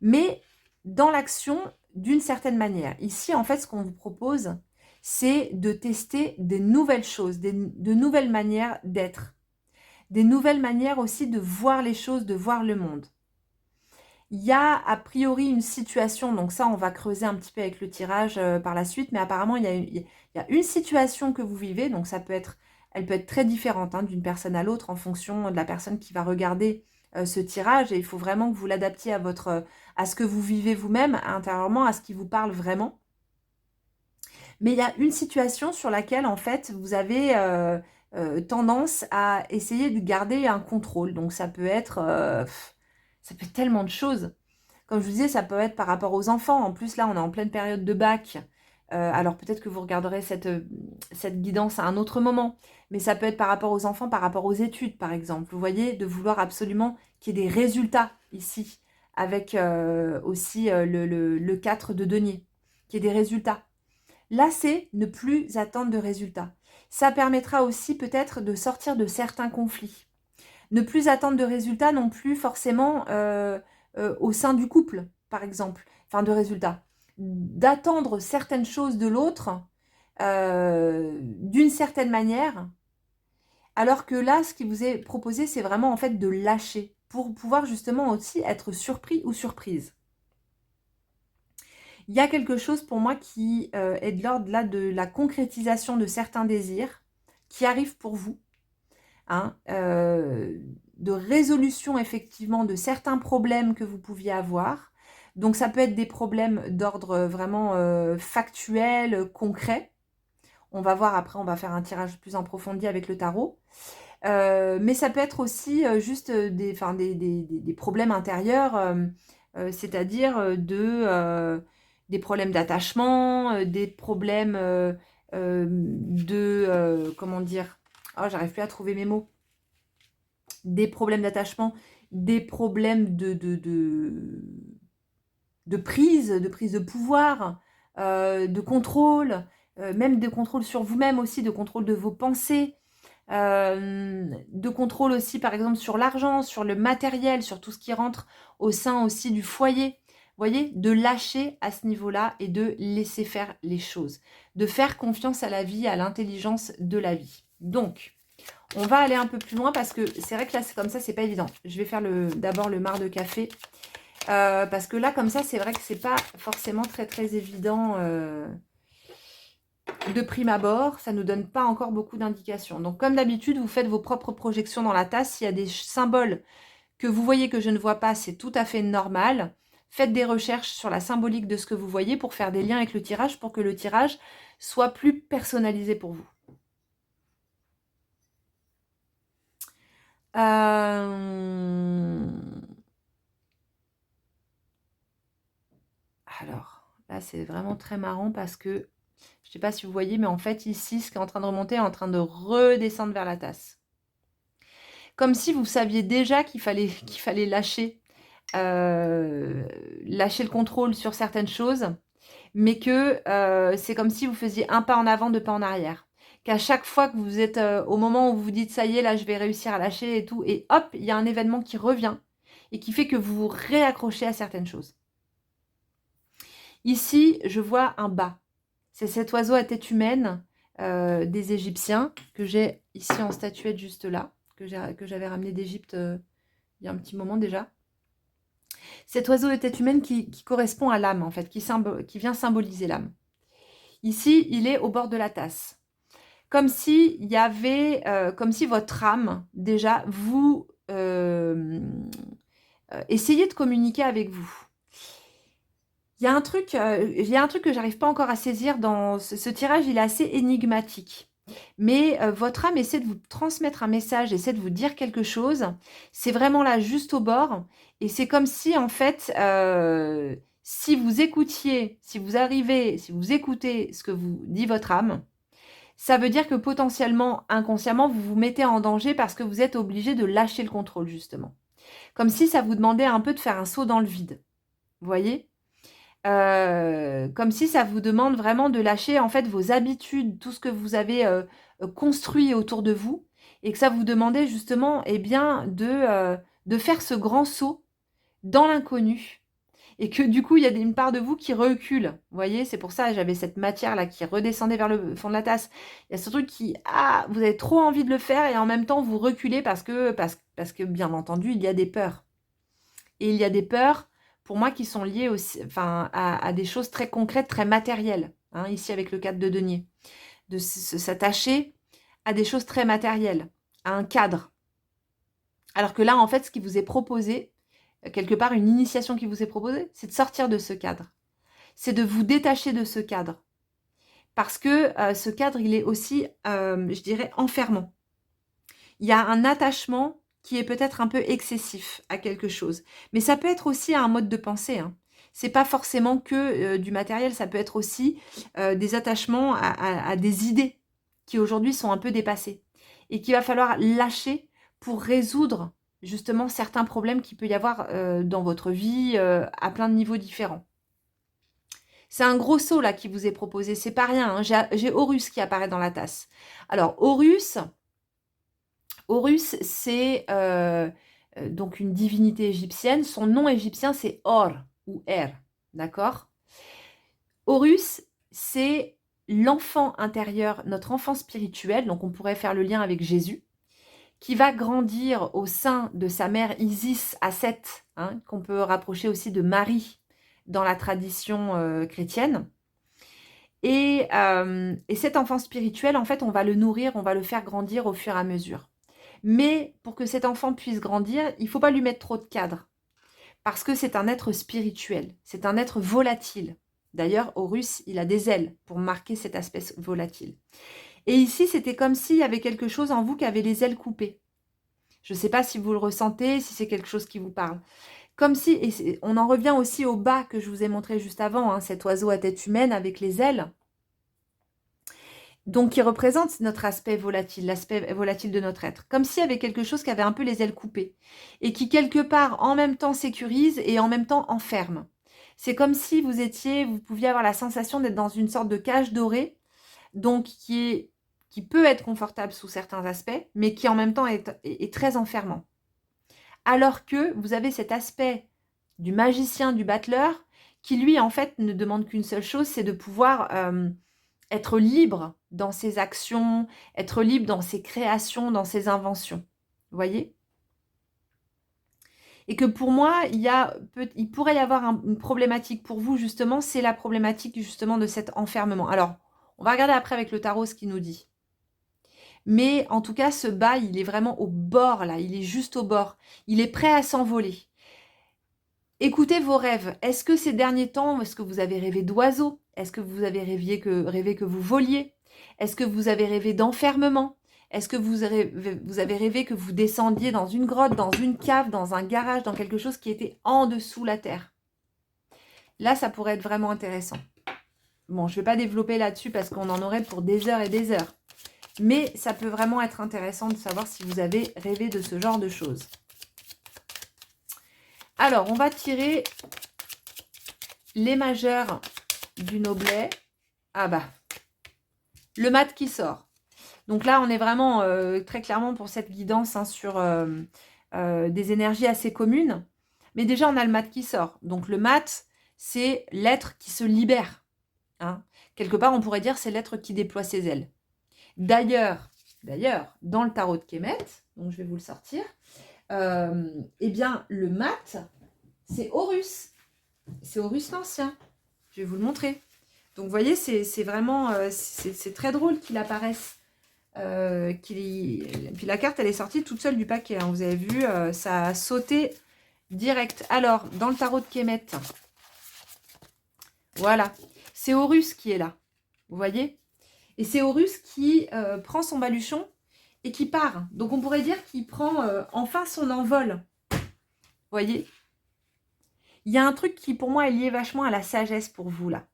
Speaker 1: mais dans l'action d'une certaine manière. Ici, en fait, ce qu'on vous propose, c'est de tester des nouvelles choses, de nouvelles manières d'être, des nouvelles manières aussi de voir les choses, de voir le monde. Il y a a priori une situation, donc ça on va creuser un petit peu avec le tirage par la suite, mais apparemment il y a une situation que vous vivez, donc elle peut être très différente hein, d'une personne à l'autre en fonction de la personne qui va regarder ce tirage, et il faut vraiment que vous l'adaptiez à ce que vous vivez vous-même intérieurement, à ce qui vous parle vraiment. Mais il y a une situation sur laquelle en fait vous avez tendance à essayer de garder un contrôle, donc ça peut être tellement de choses. Comme je vous disais, ça peut être par rapport aux enfants. En plus, là, on est en pleine période de bac. Alors peut-être que vous regarderez cette guidance à un autre moment. Mais ça peut être par rapport aux enfants, par rapport aux études, par exemple. Vous voyez, de vouloir absolument qu'il y ait des résultats ici. Avec aussi le 4 de denier. Qu'il y ait des résultats. Là, c'est ne plus attendre de résultats. Ça permettra aussi peut-être de sortir de certains conflits. Ne plus attendre de résultats non plus forcément au sein du couple, par exemple. Enfin, de résultats. D'attendre certaines choses de l'autre d'une certaine manière. Alors que là, ce qui vous est proposé, c'est vraiment en fait de lâcher. Pour pouvoir justement aussi être surpris ou surprise. Il y a quelque chose pour moi qui est de l'ordre là de la concrétisation de certains désirs qui arrivent pour vous. Hein, de résolution effectivement de certains problèmes que vous pouviez avoir. Donc ça peut être des problèmes d'ordre vraiment factuel, concret. On va voir après, on va faire un tirage plus approfondi avec le tarot. Mais ça peut être aussi juste des problèmes intérieurs, c'est-à-dire des problèmes d'attachement, des problèmes comment dire, oh, j'arrive plus à trouver mes mots, des problèmes d'attachement, des problèmes de prise de pouvoir, de contrôle, même de contrôle sur vous-même aussi, de contrôle de vos pensées, de contrôle aussi par exemple sur l'argent, sur le matériel, sur tout ce qui rentre au sein aussi du foyer. Vous voyez, de lâcher à ce niveau-là et de laisser faire les choses. De faire confiance à la vie, à l'intelligence de la vie. Donc, on va aller un peu plus loin parce que c'est vrai que là, c'est comme ça, c'est pas évident. Je vais faire d'abord le marc de café. Parce que là, comme ça, c'est vrai que c'est pas forcément très très évident de prime abord. Ça nous donne pas encore beaucoup d'indications. Donc, comme d'habitude, vous faites vos propres projections dans la tasse. S'il y a des symboles que vous voyez que je ne vois pas, c'est tout à fait normal. Faites des recherches sur la symbolique de ce que vous voyez pour faire des liens avec le tirage, pour que le tirage soit plus personnalisé pour vous. Alors, là, c'est vraiment très marrant parce que, je ne sais pas si vous voyez, mais en fait, ici, ce qui est en train de remonter est en train de redescendre vers la tasse. Comme si vous saviez déjà qu'il fallait lâcher, lâcher le contrôle sur certaines choses, mais que c'est comme si vous faisiez un pas en avant, deux pas en arrière. Qu'à chaque fois que vous êtes au moment où vous vous dites ça y est, là je vais réussir à lâcher et tout, et hop, il y a un événement qui revient et qui fait que vous vous réaccrochez à certaines choses. Ici, je vois un bât. C'est cet oiseau à tête humaine des Égyptiens que j'ai ici en statuette juste là, que j'avais ramené d'Égypte il y a un petit moment déjà. Cet oiseau de tête humaine qui correspond à l'âme en fait, qui vient symboliser l'âme. Ici, il est au bord de la tasse. Comme si il y avait, comme si votre âme, déjà, vous essayez de communiquer avec vous. Il y a un truc que j'arrive pas encore à saisir dans ce tirage, il est assez énigmatique. Mais votre âme essaie de vous transmettre un message, essaie de vous dire quelque chose. C'est vraiment là, juste au bord. Et c'est comme si, en fait, si vous écoutiez, si vous écoutez ce que vous dit votre âme, ça veut dire que potentiellement, inconsciemment, vous vous mettez en danger parce que vous êtes obligé de lâcher le contrôle, justement. Comme si ça vous demandait un peu de faire un saut dans le vide. Vous voyez? Comme si ça vous demande vraiment de lâcher, en fait, vos habitudes, tout ce que vous avez, construit autour de vous et que ça vous demandait justement, eh bien, de faire ce grand saut dans l'inconnu et que du coup, il y a une part de vous qui recule. Vous voyez? C'est pour ça, j'avais cette matière-là qui redescendait vers le fond de la tasse. Il y a ce truc qui, vous avez trop envie de le faire et en même temps, vous reculez parce que bien entendu, il y a des peurs. Et il y a des peurs, pour moi, qui sont liées aussi, enfin, à des choses très concrètes, très matérielles, hein, ici avec le cadre de denier. De s'attacher à des choses très matérielles, à un cadre. Alors que là, en fait, ce qui vous est proposé, quelque part, une initiation qui vous est proposée, c'est de sortir de ce cadre. C'est de vous détacher de ce cadre. Parce que ce cadre, il est aussi, je dirais, enfermant. Il y a un attachement qui est peut-être un peu excessif à quelque chose. Mais ça peut être aussi un mode de pensée, hein. C'est pas forcément que du matériel, ça peut être aussi des attachements à des idées qui aujourd'hui sont un peu dépassées et qu'il va falloir lâcher pour résoudre justement certains problèmes qu'il peut y avoir dans votre vie à plein de niveaux différents. C'est un gros saut là qui vous est proposé, c'est pas rien, hein. J'ai Horus qui apparaît dans la tasse. Alors Horus, c'est donc une divinité égyptienne. Son nom égyptien, c'est Or ou Er. D'accord? Horus, c'est l'enfant intérieur, notre enfant spirituel. Donc, on pourrait faire le lien avec Jésus, qui va grandir au sein de sa mère Isis à Seth, hein, qu'on peut rapprocher aussi de Marie dans la tradition chrétienne. Et cet enfant spirituel, en fait, on va le nourrir, on va le faire grandir au fur et à mesure. Mais pour que cet enfant puisse grandir, il ne faut pas lui mettre trop de cadre. Parce que c'est un être spirituel, c'est un être volatile. D'ailleurs, Horus, il a des ailes pour marquer cet aspect volatile. Et ici, c'était comme s'il y avait quelque chose en vous qui avait les ailes coupées. Je ne sais pas si vous le ressentez, si c'est quelque chose qui vous parle. Comme si, et on en revient aussi au bas que je vous ai montré juste avant, hein, cet oiseau à tête humaine avec les ailes. Donc, qui représente notre aspect volatile, l'aspect volatile de notre être. Comme s'il y avait quelque chose qui avait un peu les ailes coupées. Et qui, quelque part, en même temps sécurise et en même temps enferme. C'est comme si vous pouviez avoir la sensation d'être dans une sorte de cage dorée, donc qui peut être confortable sous certains aspects, mais qui en même temps est très enfermant. Alors que vous avez cet aspect du magicien, du battleur, qui lui, en fait, ne demande qu'une seule chose, c'est de pouvoir être libre dans ses actions, être libre dans ses créations, dans ses inventions. Vous voyez? Et que pour moi, il pourrait y avoir une problématique pour vous, justement, c'est la problématique, justement, de cet enfermement. Alors, on va regarder après avec le tarot ce qu'il nous dit. Mais en tout cas, ce bas, il est vraiment au bord, là. Il est juste au bord. Il est prêt à s'envoler. Écoutez vos rêves. Est-ce que ces derniers temps, est-ce que vous avez rêvé d'oiseaux? Est-ce que vous avez rêvé que vous voliez? Est-ce que vous avez rêvé d'enfermement? Est-ce que vous avez rêvé que vous descendiez dans une grotte, dans une cave, dans un garage, dans quelque chose qui était en dessous la terre? Là, ça pourrait être vraiment intéressant. Bon, je ne vais pas développer là-dessus parce qu'on en aurait pour des heures et des heures. Mais ça peut vraiment être intéressant de savoir si vous avez rêvé de ce genre de choses. Alors, on va tirer les majeurs du Noblet. Ah bah, le mat qui sort. Donc là, on est vraiment très clairement pour cette guidance hein, sur des énergies assez communes. Mais déjà, on a le mat qui sort. Donc le mat, c'est l'être qui se libère. Hein. Quelque part, on pourrait dire c'est l'être qui déploie ses ailes. D'ailleurs, dans le tarot de Kemet, donc je vais vous le sortir, eh bien, le mat, c'est Horus. C'est Horus l'Ancien. Je vais vous le montrer. Donc, vous voyez, c'est vraiment... c'est très drôle qu'il apparaisse. Puis la carte, elle est sortie toute seule du paquet. Hein. Vous avez vu, ça a sauté direct. Alors, dans le tarot de Kemet, voilà. C'est Horus qui est là. Vous voyez? Et c'est Horus qui prend son baluchon et qui part. Donc, on pourrait dire qu'il prend enfin son envol. Vous voyez? Il y a un truc qui, pour moi, est lié vachement à la sagesse pour vous, là.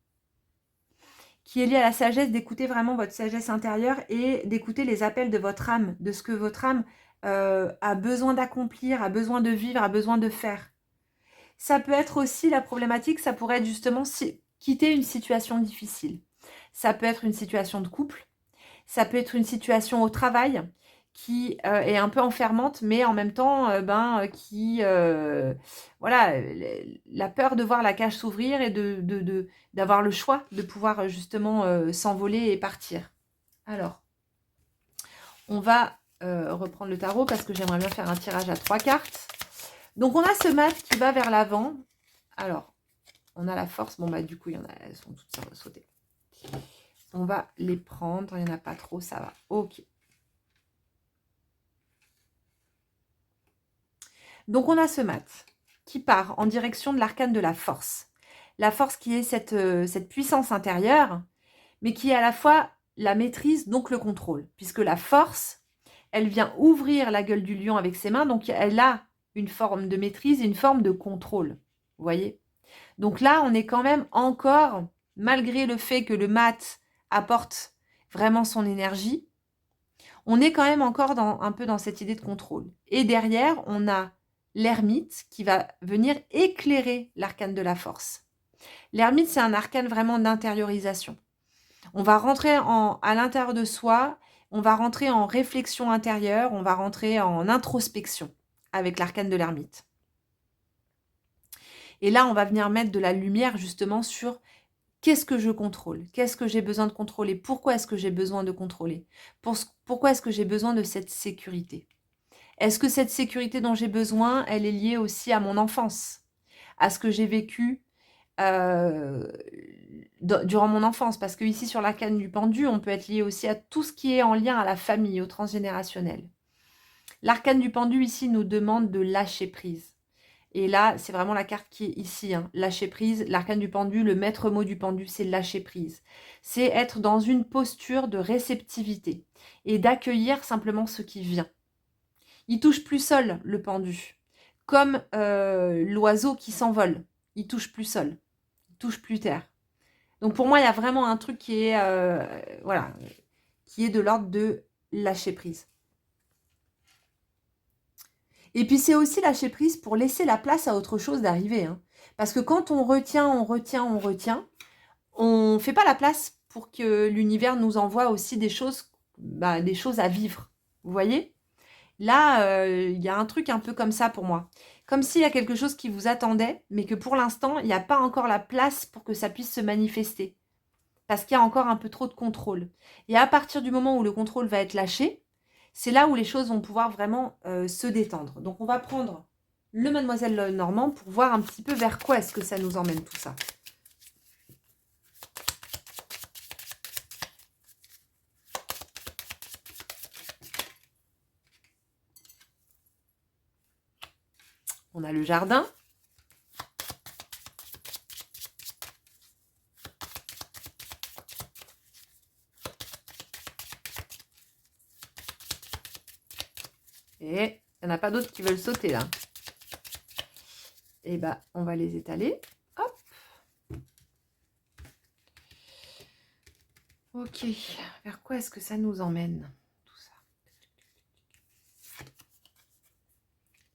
Speaker 1: Qui est lié à la sagesse, d'écouter vraiment votre sagesse intérieure et d'écouter les appels de votre âme, de ce que votre âme a besoin d'accomplir, a besoin de vivre, a besoin de faire. Ça peut être aussi la problématique, ça pourrait être justement quitter une situation difficile. Ça peut être une situation de couple, ça peut être une situation au travail qui est un peu enfermante, mais en même temps, voilà, la peur de voir la cage s'ouvrir et d'avoir le choix de pouvoir justement s'envoler et partir. Alors, on va reprendre le tarot parce que j'aimerais bien faire un tirage à 3 cartes. Donc, on a ce mat qui va vers l'avant. Alors, on a la force. Bon, bah, du coup, elles sont toutes sautées. On va les prendre. Il n'y en a pas trop, ça va. Ok. Donc, on a ce mat qui part en direction de l'arcane de la force. La force qui est cette puissance intérieure, mais qui est à la fois la maîtrise, donc le contrôle. Puisque la force, elle vient ouvrir la gueule du lion avec ses mains, donc elle a une forme de maîtrise, une forme de contrôle. Vous voyez? Donc là, on est quand même encore, malgré le fait que le mat apporte vraiment son énergie, on est quand même encore un peu dans cette idée de contrôle. Et derrière, on a l'ermite qui va venir éclairer l'arcane de la force. L'ermite, c'est un arcane vraiment d'intériorisation. On va rentrer à l'intérieur de soi, on va rentrer en réflexion intérieure, on va rentrer en introspection avec l'arcane de l'ermite. Et là, on va venir mettre de la lumière justement sur qu'est-ce que je contrôle, qu'est-ce que j'ai besoin de contrôler, pourquoi est-ce que j'ai besoin de contrôler, pourquoi est-ce que j'ai besoin de cette sécurité. Est-ce que cette sécurité dont j'ai besoin, elle est liée aussi à mon enfance, à ce que j'ai vécu durant mon enfance, parce que ici sur l'arcane du pendu, on peut être lié aussi à tout ce qui est en lien à la famille, au transgénérationnel. L'arcane du pendu ici nous demande de lâcher prise. Et là, c'est vraiment la carte qui est ici, hein. Lâcher prise, l'arcane du pendu, le maître mot du pendu, c'est lâcher prise. C'est être dans une posture de réceptivité et d'accueillir simplement ce qui vient. Il touche plus sol, le pendu, comme l'oiseau qui s'envole. Il touche plus sol, il touche plus terre. Donc pour moi, il y a vraiment un truc qui est, voilà, qui est de l'ordre de lâcher prise. Et puis c'est aussi lâcher prise pour laisser la place à autre chose d'arriver. Hein. Parce que quand on retient, on ne fait pas la place pour que l'univers nous envoie aussi des choses à vivre. Vous voyez? Là, il y a un truc un peu comme ça pour moi. Comme s'il y a quelque chose qui vous attendait, mais que pour l'instant, il n'y a pas encore la place pour que ça puisse se manifester. Parce qu'il y a encore un peu trop de contrôle. Et à partir du moment où le contrôle va être lâché, c'est là où les choses vont pouvoir vraiment se détendre. Donc, on va prendre le Mademoiselle Normand pour voir un petit peu vers quoi est-ce que ça nous emmène tout ça. On a le jardin. Et il n'y en a pas d'autres qui veulent sauter là. Et bah, on va les étaler. Hop. Ok. Vers quoi est-ce que ça nous emmène, tout ça?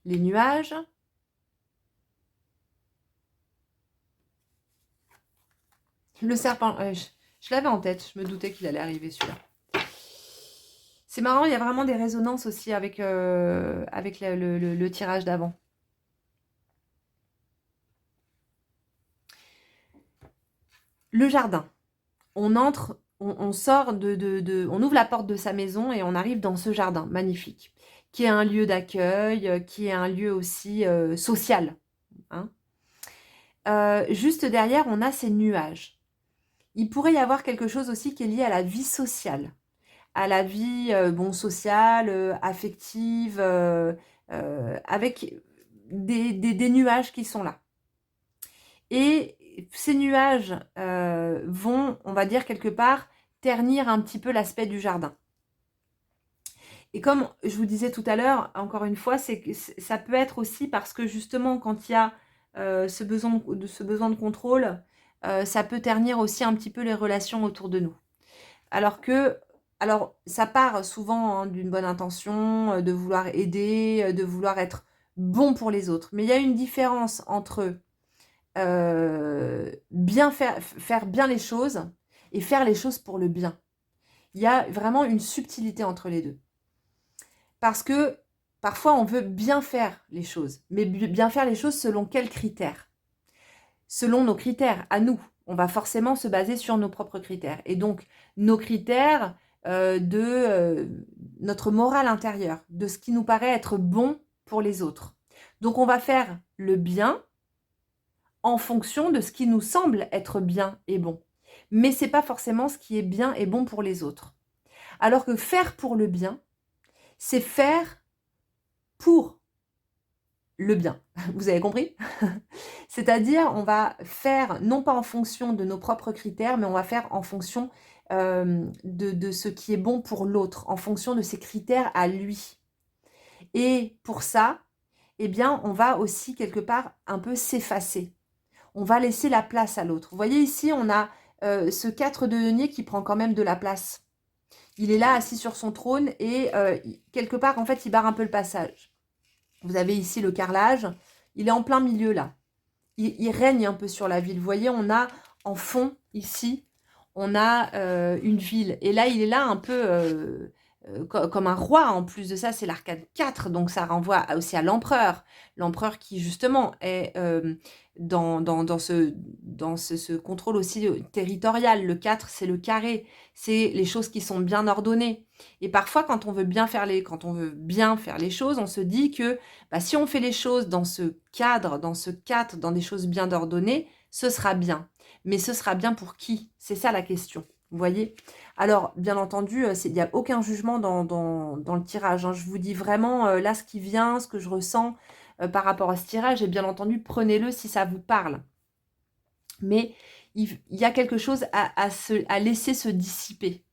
Speaker 1: Les nuages. Le serpent. Je l'avais en tête. Je me doutais qu'il allait arriver celui-là. C'est marrant, il y a vraiment des résonances aussi avec le tirage d'avant. Le jardin. On entre, on sort on ouvre la porte de sa maison et on arrive dans ce jardin magnifique, qui est un lieu d'accueil, qui est un lieu aussi social. Hein. Juste derrière, on a ces nuages. Il pourrait y avoir quelque chose aussi qui est lié à la vie sociale, à la vie sociale, affective, avec des nuages qui sont là. Et ces nuages vont, on va dire quelque part, ternir un petit peu l'aspect du jardin. Et comme je vous disais tout à l'heure, encore une fois, c'est que ça peut être aussi parce que justement, quand il y a ce besoin de contrôle, ça peut ternir aussi un petit peu les relations autour de nous. Alors, ça part souvent d'une bonne intention, de vouloir aider, de vouloir être bon pour les autres. Mais il y a une différence entre bien faire bien les choses et faire les choses pour le bien. Il y a vraiment une subtilité entre les deux. Parce que parfois on veut bien faire les choses, mais bien faire les choses selon quels critères? Selon nos critères, à nous. On va forcément se baser sur nos propres critères. Et donc, nos critères de notre morale intérieure, de ce qui nous paraît être bon pour les autres. Donc, on va faire le bien en fonction de ce qui nous semble être bien et bon. Mais ce n'est pas forcément ce qui est bien et bon pour les autres. Alors que faire pour le bien, c'est faire pour le bien. Vous avez compris? C'est-à-dire, on va faire, non pas en fonction de nos propres critères, mais on va faire en fonction de ce qui est bon pour l'autre, en fonction de ses critères à lui. Et pour ça, eh bien, on va aussi quelque part un peu s'effacer. On va laisser la place à l'autre. Vous voyez ici, on a ce 4 de denier qui prend quand même de la place. Il est là, assis sur son trône, et quelque part, en fait, il barre un peu le passage. Vous avez ici le carrelage. Il est en plein milieu, là. Il règne un peu sur la ville. Vous voyez, on a en fond, ici, on a une ville. Et là, il est là un peu comme un roi. En plus de ça, c'est l'arcane 4. Donc, ça renvoie aussi à l'empereur. L'empereur qui, justement, est dans ce contrôle aussi territorial. Le 4, c'est le carré. C'est les choses qui sont bien ordonnées. Et parfois, quand on veut bien faire les choses, on se dit que si on fait les choses dans ce cadre, dans ce 4, dans des choses bien ordonnées, ce sera bien. Mais ce sera bien pour qui? C'est ça la question. Vous voyez? Alors, bien entendu, il n'y a aucun jugement dans le tirage. Hein. Je vous dis vraiment là ce qui vient, ce que je ressens par rapport à ce tirage. Et bien entendu, prenez-le si ça vous parle. Mais il y a quelque chose à laisser se dissiper.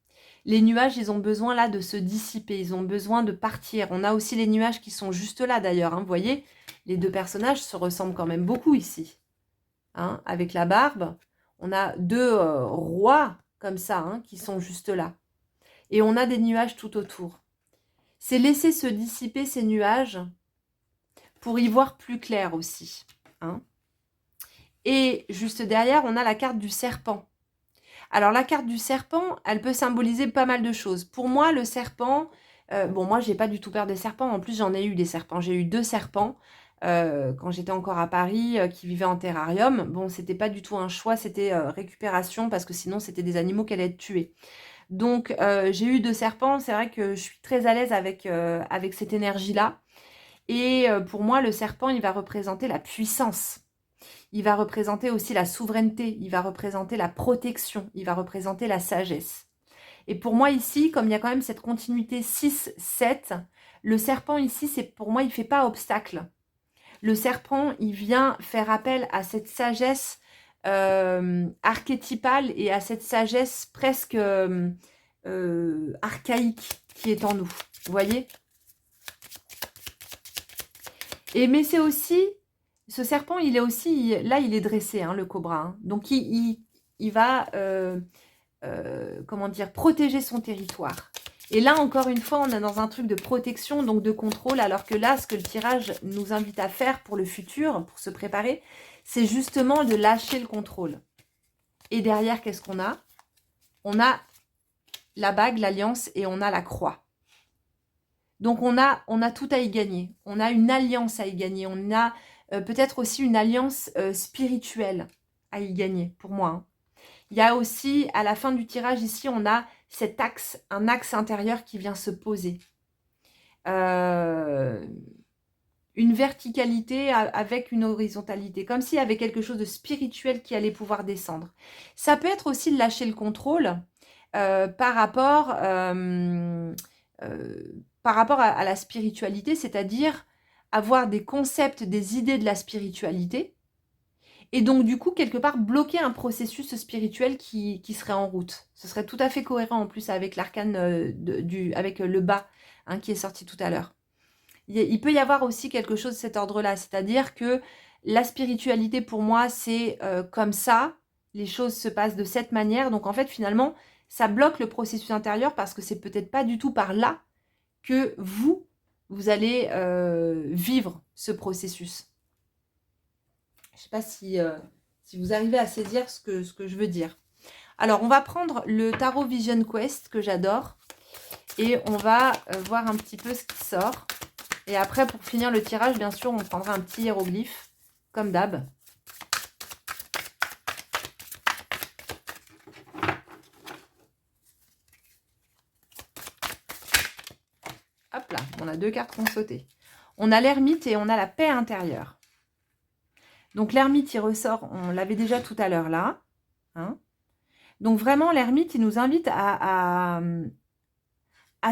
Speaker 1: Les nuages, ils ont besoin là de se dissiper, ils ont besoin de partir. On a aussi les nuages qui sont juste là d'ailleurs. Hein. Vous voyez, les deux personnages se ressemblent quand même beaucoup ici. Hein. Avec la barbe, on a deux rois comme ça hein, qui sont juste là. Et on a des nuages tout autour. C'est laisser se dissiper ces nuages pour y voir plus clair aussi. Hein. Et juste derrière, on a la carte du serpent. Alors, la carte du serpent, elle peut symboliser pas mal de choses. Pour moi, le serpent... moi, j'ai pas du tout peur des serpents. En plus, j'en ai eu des serpents. J'ai eu 2 serpents quand j'étais encore à Paris qui vivaient en terrarium. Bon, c'était pas du tout un choix, c'était récupération parce que sinon, c'était des animaux qui allaient être tués. Donc, j'ai eu 2 serpents. C'est vrai que je suis très à l'aise avec cette énergie-là. Et pour moi, le serpent, il va représenter la puissance. Il va représenter aussi la souveraineté. Il va représenter la protection. Il va représenter la sagesse. Et pour moi ici, comme il y a quand même cette continuité 6-7, le serpent ici, c'est pour moi, il ne fait pas obstacle. Le serpent, il vient faire appel à cette sagesse archétypale et à cette sagesse presque archaïque qui est en nous. Vous voyez? Et mais c'est aussi, ce serpent, il est aussi, là il est dressé, hein, le cobra. Hein. Donc il va, comment dire, protéger son territoire. Et là, encore une fois, on est dans un truc de protection, donc de contrôle, alors que là, ce que le tirage nous invite à faire pour le futur, pour se préparer, c'est justement de lâcher le contrôle. Et derrière, qu'est-ce qu'on a? On a la bague, l'alliance, et on a la croix. Donc, on a tout à y gagner. On a une alliance à y gagner. On a peut-être aussi une alliance spirituelle à y gagner, pour moi. Hein. Il y a aussi, à la fin du tirage, ici, on a cet axe, un axe intérieur qui vient se poser. Une verticalité avec une horizontalité, comme s'il y avait quelque chose de spirituel qui allait pouvoir descendre. Ça peut être aussi de lâcher le contrôle par rapport à la spiritualité, c'est-à-dire avoir des concepts, des idées de la spiritualité, et donc du coup, quelque part, bloquer un processus spirituel qui serait en route. Ce serait tout à fait cohérent en plus avec l'arcane avec le bas hein, qui est sorti tout à l'heure. Il peut y avoir aussi quelque chose de cet ordre-là, c'est-à-dire que la spiritualité pour moi, c'est comme ça, les choses se passent de cette manière, donc en fait finalement, ça bloque le processus intérieur parce que c'est peut-être pas du tout par là que vous allez vivre ce processus. Je ne sais pas si vous arrivez à saisir ce que je veux dire. Alors, on va prendre le Tarot Vision Quest que j'adore et on va voir un petit peu ce qui sort. Et après, pour finir le tirage, bien sûr, on prendra un petit hiéroglyphe, comme d'hab. Hop là, on a 2 cartes qui ont sauté. On a l'ermite et on a la paix intérieure. Donc l'ermite, il ressort, on l'avait déjà tout à l'heure là. Hein. Donc vraiment, l'ermite, il nous invite à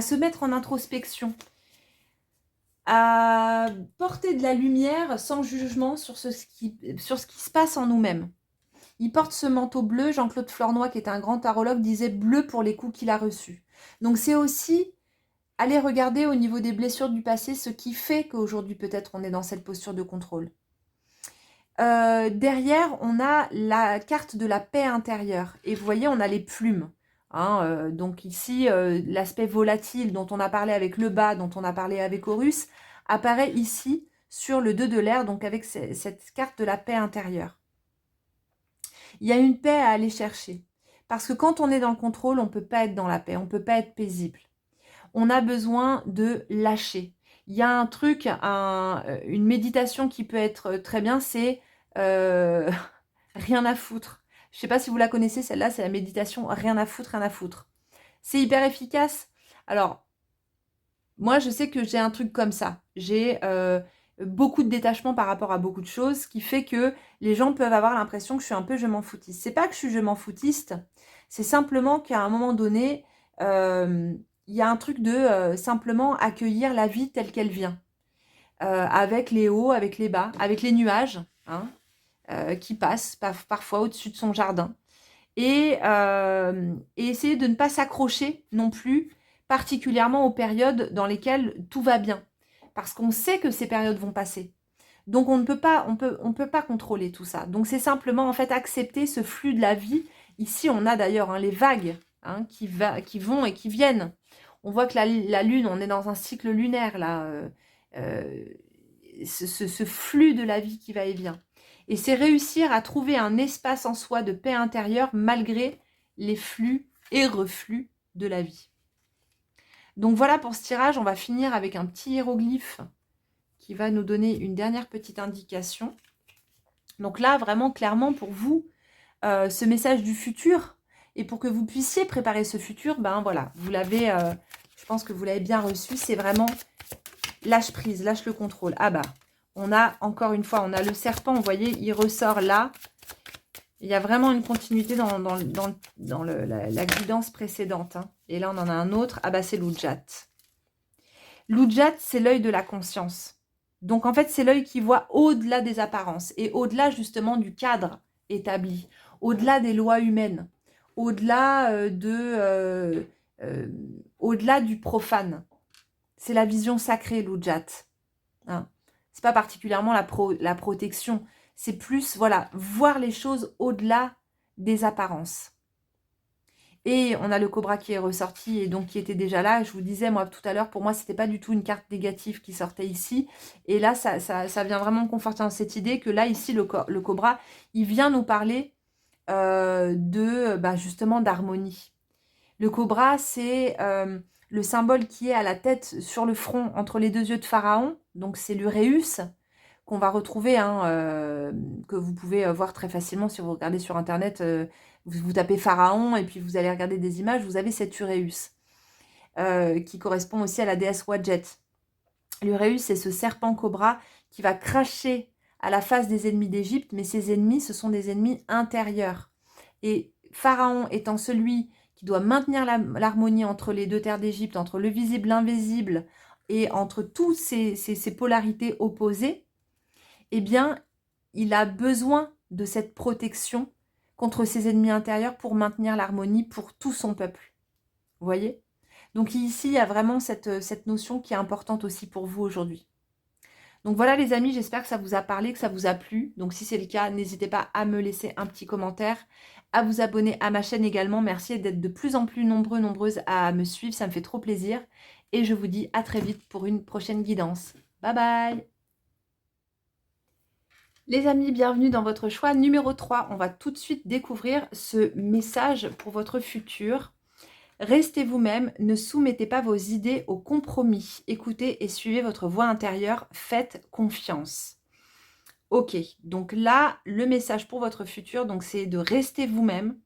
Speaker 1: se mettre en introspection, à porter de la lumière sans jugement sur ce qui se passe en nous-mêmes. Il porte ce manteau bleu, Jean-Claude Flornoy, qui est un grand tarologue, disait bleu pour les coups qu'il a reçus. Donc c'est aussi aller regarder au niveau des blessures du passé ce qui fait qu'aujourd'hui peut-être on est dans cette posture de contrôle. Derrière, on a la carte de la paix intérieure. Et vous voyez, on a les plumes. Hein, donc ici, l'aspect volatile dont on a parlé avec le bas, dont on a parlé avec Horus, apparaît ici sur le 2 de l'air, donc avec cette carte de la paix intérieure. Il y a une paix à aller chercher. Parce que quand on est dans le contrôle, on ne peut pas être dans la paix, on ne peut pas être paisible. On a besoin de lâcher. Il y a un truc, une méditation qui peut être très bien, c'est rien à foutre. Je ne sais pas si vous la connaissez, celle-là, c'est la méditation rien à foutre, rien à foutre. C'est hyper efficace. Alors, moi, je sais que j'ai un truc comme ça. J'ai beaucoup de détachement par rapport à beaucoup de choses, ce qui fait que les gens peuvent avoir l'impression que je suis un peu je m'en foutiste. C'est pas que je suis je m'en foutiste, c'est simplement qu'à un moment donné, il y a un truc de simplement accueillir la vie telle qu'elle vient. Avec les hauts, avec les bas, avec les nuages hein, qui passent parfois au-dessus de son jardin. Et essayer de ne pas s'accrocher non plus, particulièrement aux périodes dans lesquelles tout va bien. Parce qu'on sait que ces périodes vont passer. Donc on ne peut pas, on peut pas contrôler tout ça. Donc c'est simplement en fait accepter ce flux de la vie. Ici on a d'ailleurs hein, les vagues hein, qui vont et qui viennent. On voit que la lune, on est dans un cycle lunaire là. Ce flux de la vie qui va et vient. Et c'est réussir à trouver un espace en soi de paix intérieure malgré les flux et reflux de la vie. Donc voilà pour ce tirage, on va finir avec un petit hiéroglyphe qui va nous donner une dernière petite indication. Donc là, vraiment clairement pour vous, ce message du futur, et pour que vous puissiez préparer ce futur, ben voilà, vous l'avez, je pense que vous l'avez bien reçu, c'est vraiment Lâche prise, lâche le contrôle. Ah bah, on a, encore une fois, on a le serpent, vous voyez, il ressort là. Il y a vraiment une continuité dans la guidance précédente. Hein. Et là, on en a un autre. Ah bah, c'est l'Ujat. L'Ujat, c'est l'œil de la conscience. Donc, en fait, c'est l'œil qui voit au-delà des apparences et au-delà, justement, du cadre établi, au-delà des lois humaines, au-delà au-delà du profane. C'est la vision sacrée, l'Ujat. Hein. C'est pas particulièrement la protection. C'est plus, voilà, voir les choses au-delà des apparences. Et on a le cobra qui est ressorti et donc qui était déjà là. Je vous disais, moi, tout à l'heure, pour moi, c'était pas du tout une carte négative qui sortait ici. Et là, ça vient vraiment me conforter dans cette idée que là, ici, le cobra, il vient nous parler justement, d'harmonie. Le cobra, c'est le symbole qui est à la tête, sur le front, entre les deux yeux de Pharaon. Donc, c'est l'Uréus, qu'on va retrouver, hein, que vous pouvez voir très facilement si vous regardez sur Internet. Vous tapez Pharaon et puis vous allez regarder des images. Vous avez cet Uréus qui correspond aussi à la déesse Wadjet. L'Uréus, c'est ce serpent cobra qui va cracher à la face des ennemis d'Égypte. Mais ces ennemis, ce sont des ennemis intérieurs. Et Pharaon étant celui qui doit maintenir l'harmonie entre les deux terres d'Égypte, entre le visible, l'invisible, et entre toutes ces polarités opposées, eh bien, il a besoin de cette protection contre ses ennemis intérieurs pour maintenir l'harmonie pour tout son peuple. Vous voyez? Donc ici, il y a vraiment cette notion qui est importante aussi pour vous aujourd'hui. Donc voilà les amis, j'espère que ça vous a parlé, que ça vous a plu. Donc si c'est le cas, n'hésitez pas à me laisser un petit commentaire, à vous abonner à ma chaîne également. Merci d'être de plus en plus nombreux, nombreuses à me suivre, ça me fait trop plaisir. Et je vous dis à très vite pour une prochaine guidance. Bye bye! Les amis, bienvenue dans votre choix numéro 3. On va tout de suite découvrir ce message pour votre futur. Restez vous-même, ne soumettez pas vos idées au compromis. Écoutez et suivez votre voix intérieure, faites confiance. Ok, donc là, le message pour votre futur, donc c'est de rester vous-même,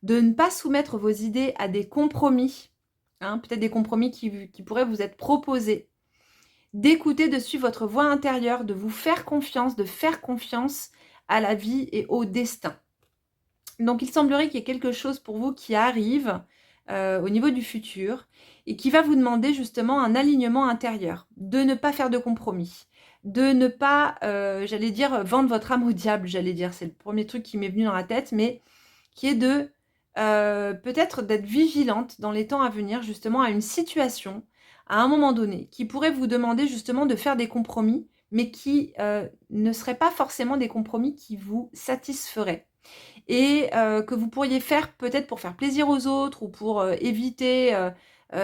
Speaker 1: de ne pas soumettre vos idées à des compromis, hein, peut-être des compromis qui pourraient vous être proposés, d'écouter, de suivre votre voix intérieure, de vous faire confiance, de faire confiance à la vie et au destin. Donc il semblerait qu'il y ait quelque chose pour vous qui arrive au niveau du futur et qui va vous demander justement un alignement intérieur, de ne pas faire de compromis, de ne pas, j'allais dire, vendre votre âme au diable, j'allais dire, c'est le premier truc qui m'est venu dans la tête, mais qui est de peut-être d'être vigilante dans les temps à venir justement à une situation, à un moment donné, qui pourrait vous demander justement de faire des compromis, mais qui ne seraient pas forcément des compromis qui vous satisferaient. Et que vous pourriez faire peut-être pour faire plaisir aux autres ou pour éviter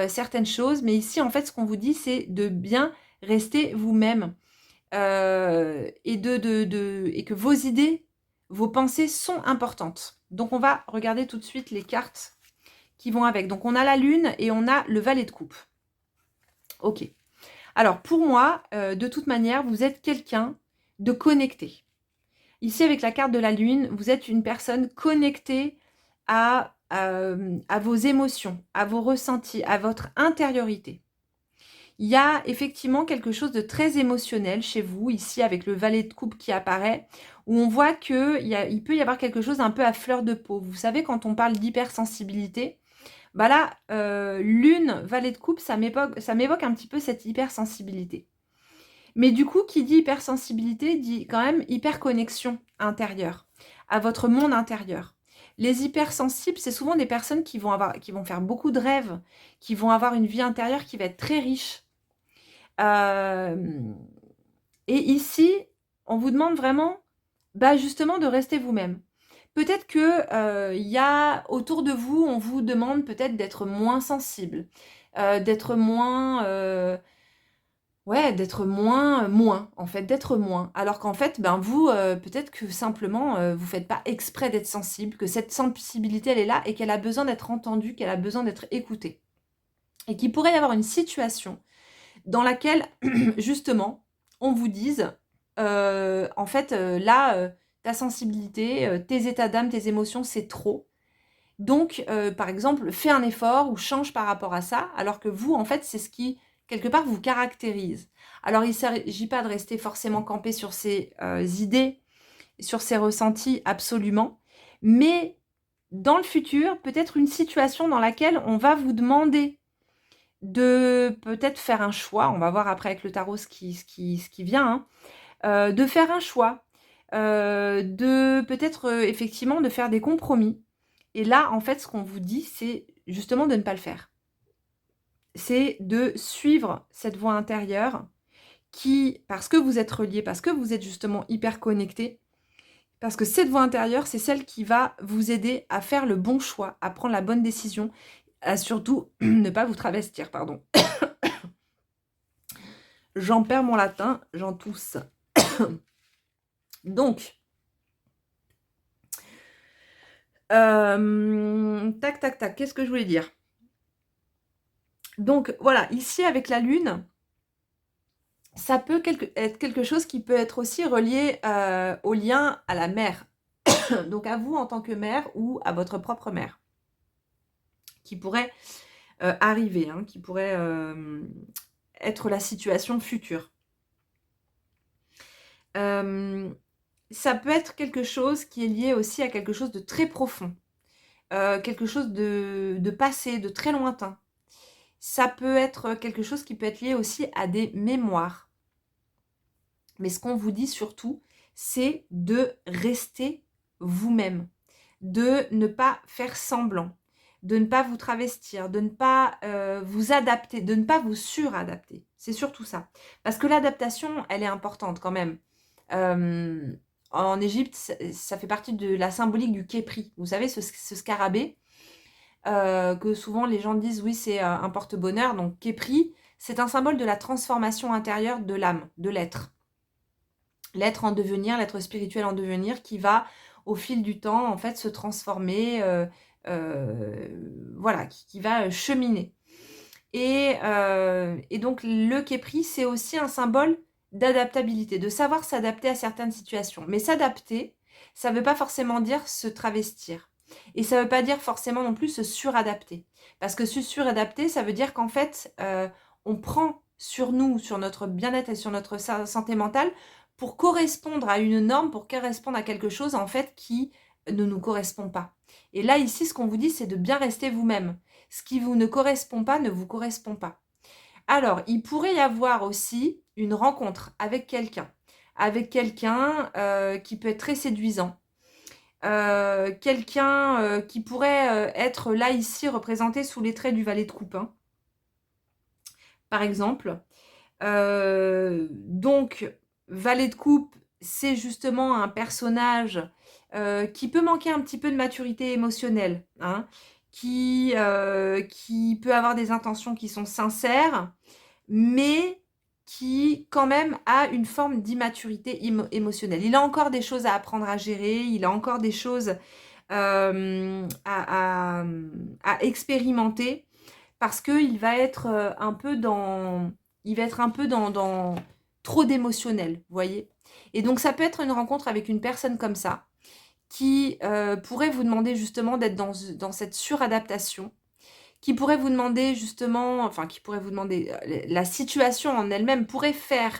Speaker 1: certaines choses. Mais ici, en fait, ce qu'on vous dit, c'est de bien rester vous-même et que vos idées, vos pensées sont importantes. Donc, on va regarder tout de suite les cartes qui vont avec. Donc, on a la lune et on a le valet de coupe. Ok. Alors, pour moi, de toute manière, vous êtes quelqu'un de connecté. Ici, avec la carte de la lune, vous êtes une personne connectée à vos émotions, à vos ressentis, à votre intériorité. Il y a effectivement quelque chose de très émotionnel chez vous, ici avec le valet de coupe qui apparaît, où on voit qu'il peut y avoir quelque chose un peu à fleur de peau. Vous savez, quand on parle d'hypersensibilité, bah là, lune, valet de coupe, ça m'évoque un petit peu cette hypersensibilité. Mais du coup, qui dit hypersensibilité dit quand même hyperconnexion intérieure, à votre monde intérieur. Les hypersensibles, c'est souvent des personnes qui vont faire beaucoup de rêves, qui vont avoir une vie intérieure qui va être très riche. Et ici, on vous demande vraiment, justement, de rester vous-même. Peut-être que y a autour de vous, on vous demande peut-être d'être moins sensible, d'être moins... Ouais, d'être moins, en fait, d'être moins. Alors qu'en fait, vous, peut-être que simplement, vous faites pas exprès d'être sensible, que cette sensibilité, elle est là et qu'elle a besoin d'être entendue, qu'elle a besoin d'être écoutée. Et qu'il pourrait y avoir une situation dans laquelle, justement, on vous dise, en fait, là, ta sensibilité, tes états d'âme, tes émotions, c'est trop. Donc, par exemple, fais un effort ou change par rapport à ça, alors que vous, en fait, c'est ce qui quelque part, vous caractérise. Alors, il ne s'agit pas de rester forcément campé sur ses idées, sur ses ressentis, absolument. Mais dans le futur, peut-être une situation dans laquelle on va vous demander de peut-être faire un choix. On va voir après avec le tarot ce qui vient. Hein, de faire un choix. De peut-être effectivement de faire des compromis. Et là, en fait, ce qu'on vous dit, c'est justement de ne pas le faire. C'est de suivre cette voie intérieure qui, parce que vous êtes relié, parce que vous êtes justement hyper connecté, parce que cette voie intérieure, c'est celle qui va vous aider à faire le bon choix, à prendre la bonne décision, à surtout ne pas vous travestir, pardon. J'en perds mon latin, j'en tousse. Donc, tac, tac, tac, qu'est-ce que je voulais dire? Donc, voilà, ici, avec la lune, ça peut être quelque chose qui peut être aussi relié au lien à la mère. Donc, à vous en tant que mère ou à votre propre mère. Qui pourrait arriver, hein, qui pourrait être la situation future. Ça peut être quelque chose qui est lié aussi à quelque chose de très profond, quelque chose de passé, de très lointain. Ça peut être quelque chose qui peut être lié aussi à des mémoires. Mais ce qu'on vous dit surtout, c'est de rester vous-même, de ne pas faire semblant, de ne pas vous travestir, de ne pas vous adapter, de ne pas vous suradapter. C'est surtout ça. Parce que l'adaptation, elle est importante quand même. En Égypte, ça fait partie de la symbolique du képri. Vous savez, ce scarabée, que souvent les gens disent, oui, c'est un porte-bonheur. Donc, képri, c'est un symbole de la transformation intérieure de l'âme, de l'être. L'être en devenir, l'être spirituel en devenir, qui va, au fil du temps, en fait, se transformer, voilà, qui va cheminer. Et donc, le képri, c'est aussi un symbole d'adaptabilité, de savoir s'adapter à certaines situations. Mais s'adapter, ça ne veut pas forcément dire se travestir. Et ça ne veut pas dire forcément non plus se suradapter. Parce que se suradapter, ça veut dire qu'en fait, on prend sur nous, sur notre bien-être et sur notre santé mentale, pour correspondre à une norme, pour correspondre à quelque chose, en fait, qui ne nous correspond pas. Et là, ici, ce qu'on vous dit, c'est de bien rester vous-même. Ce qui vous ne correspond pas ne vous correspond pas. Alors, il pourrait y avoir aussi une rencontre avec quelqu'un qui peut être très séduisant, quelqu'un qui pourrait être là, ici, représenté sous les traits du valet de coupe, hein, par exemple. Donc, valet de coupe, c'est justement un personnage qui peut manquer un petit peu de maturité émotionnelle, hein, qui peut avoir des intentions qui sont sincères, mais qui quand même a une forme d'immaturité émotionnelle. Il a encore des choses à apprendre à gérer, il a encore des choses à expérimenter, parce qu'il va être un peu dans... Il va être un peu dans trop d'émotionnel, vous voyez. Et donc, ça peut être une rencontre avec une personne comme ça, qui pourrait vous demander justement d'être dans cette suradaptation, qui pourrait vous demander justement, enfin, qui pourrait vous demander, la situation en elle-même pourrait faire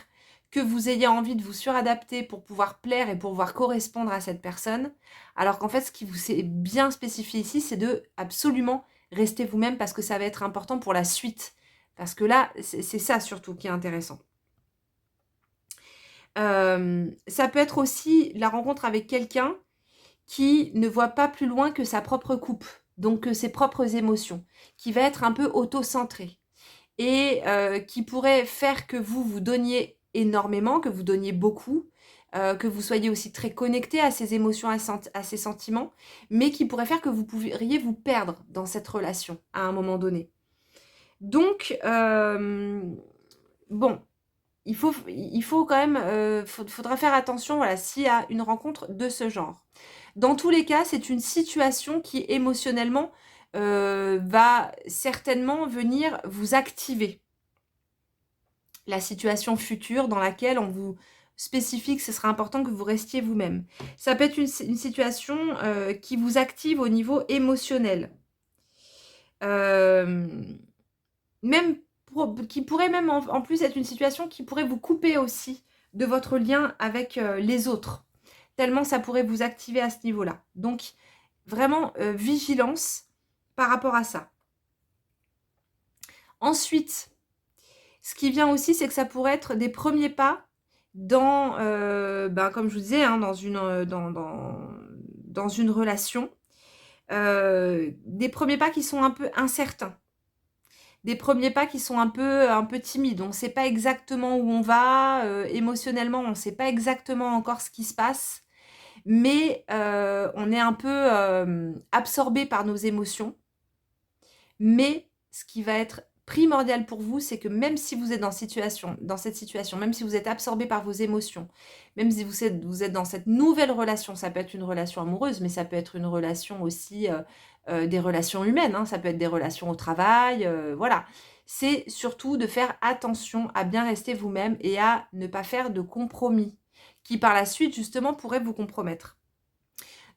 Speaker 1: que vous ayez envie de vous suradapter pour pouvoir plaire et pour pouvoir correspondre à cette personne, alors qu'en fait, ce qui vous est bien spécifié ici, c'est de absolument rester vous-même, parce que ça va être important pour la suite. Parce que là, c'est ça surtout qui est intéressant. Ça peut être aussi la rencontre avec quelqu'un qui ne voit pas plus loin que sa propre coupe, donc que ses propres émotions, qui va être un peu auto-centré et qui pourrait faire que vous donniez énormément, que vous donniez beaucoup, que vous soyez aussi très connecté à ces émotions, à ces sentiments, mais qui pourrait faire que vous pourriez vous perdre dans cette relation à un moment donné. Donc, bon, il faut quand même, faudra faire attention, voilà, s'il y a une rencontre de ce genre. Dans tous les cas, c'est une situation qui émotionnellement va certainement venir vous activer. La situation future dans laquelle on vous spécifie que ce sera important que vous restiez vous-même. Ça peut être une situation qui vous active au niveau émotionnel. Même qui pourrait même en plus être une situation qui pourrait vous couper aussi de votre lien avec les autres. Tellement ça pourrait vous activer à ce niveau-là. Donc, vraiment, vigilance par rapport à ça. Ensuite, ce qui vient aussi, c'est que ça pourrait être des premiers pas dans, comme je vous disais, hein, dans une relation. Des premiers pas qui sont un peu incertains. Des premiers pas qui sont un peu timides. On ne sait pas exactement où on va. Émotionnellement, on ne sait pas exactement encore ce qui se passe. Mais on est un peu absorbé par nos émotions. Mais ce qui va être primordial pour vous, c'est que même si vous êtes dans cette situation, même si vous êtes absorbé par vos émotions, même si vous êtes dans cette nouvelle relation, ça peut être une relation amoureuse, mais ça peut être une relation aussi, des relations humaines, hein, ça peut être des relations au travail, voilà. C'est surtout de faire attention à bien rester vous-même et à ne pas faire de compromis qui par la suite justement pourraient vous compromettre.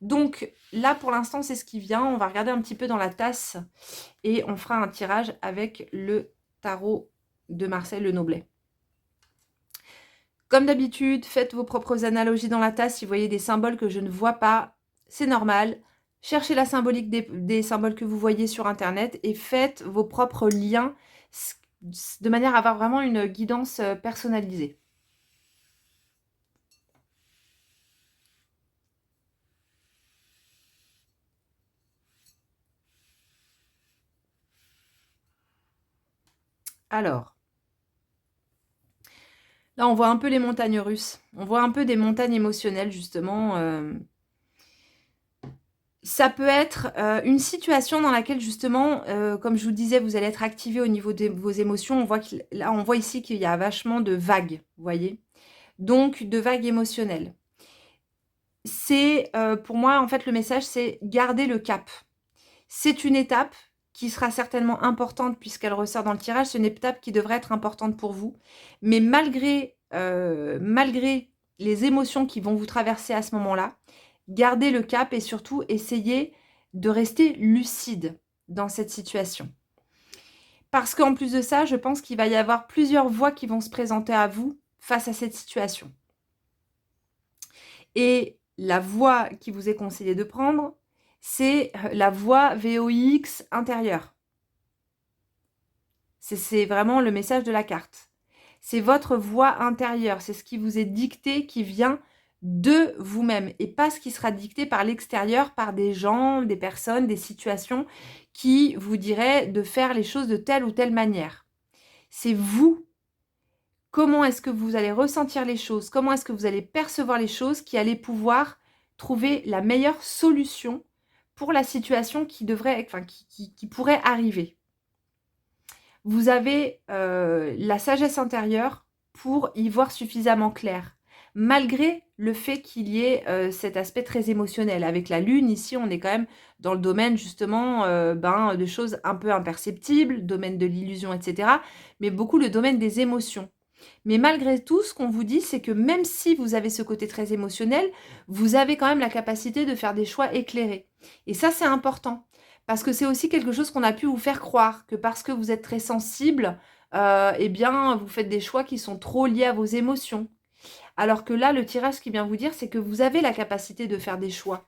Speaker 1: Donc là, pour l'instant, c'est ce qui vient. On va regarder un petit peu dans la tasse et on fera un tirage avec le tarot de Marcel Lenoblet. Comme d'habitude, faites vos propres analogies dans la tasse. Si vous voyez des symboles que je ne vois pas, c'est normal. Cherchez la symbolique des symboles que vous voyez sur Internet et faites vos propres liens de manière à avoir vraiment une guidance personnalisée. Alors, là, on voit un peu les montagnes russes. On voit un peu des montagnes émotionnelles, justement. Ça peut être une situation dans laquelle, justement, comme je vous disais, vous allez être activé au niveau de vos émotions. Là, on voit ici qu'il y a vachement de vagues, vous voyez. Donc, de vagues émotionnelles. C'est, pour moi, en fait, le message, c'est garder le cap. C'est une étape qui sera certainement importante puisqu'elle ressort dans le tirage. C'est une étape qui devrait être importante pour vous. Mais malgré les émotions qui vont vous traverser à ce moment-là, gardez le cap et surtout essayez de rester lucide dans cette situation. Parce qu'en plus de ça, je pense qu'il va y avoir plusieurs voies qui vont se présenter à vous face à cette situation. Et la voie qui vous est conseillée de prendre, c'est la voie VOX intérieure. C'est vraiment le message de la carte. C'est votre voix intérieure, c'est ce qui vous est dicté, qui vient de vous-même et pas ce qui sera dicté par l'extérieur, par des gens, des personnes, des situations qui vous diraient de faire les choses de telle ou telle manière. C'est vous. Comment est-ce que vous allez ressentir les choses? Comment est-ce que vous allez percevoir les choses qui allez pouvoir trouver la meilleure solution pour la situation qui pourrait arriver? Vous avez la sagesse intérieure pour y voir suffisamment clair. Malgré le fait qu'il y ait cet aspect très émotionnel. Avec la lune, ici, on est quand même dans le domaine justement de choses un peu imperceptibles, domaine de l'illusion, etc. Mais beaucoup le domaine des émotions. Mais malgré tout, ce qu'on vous dit, c'est que même si vous avez ce côté très émotionnel, vous avez quand même la capacité de faire des choix éclairés. Et ça, c'est important. Parce que c'est aussi quelque chose qu'on a pu vous faire croire, que parce que vous êtes très sensible, eh bien, vous faites des choix qui sont trop liés à vos émotions. Alors que là, le tirage qui vient vous dire, c'est que vous avez la capacité de faire des choix,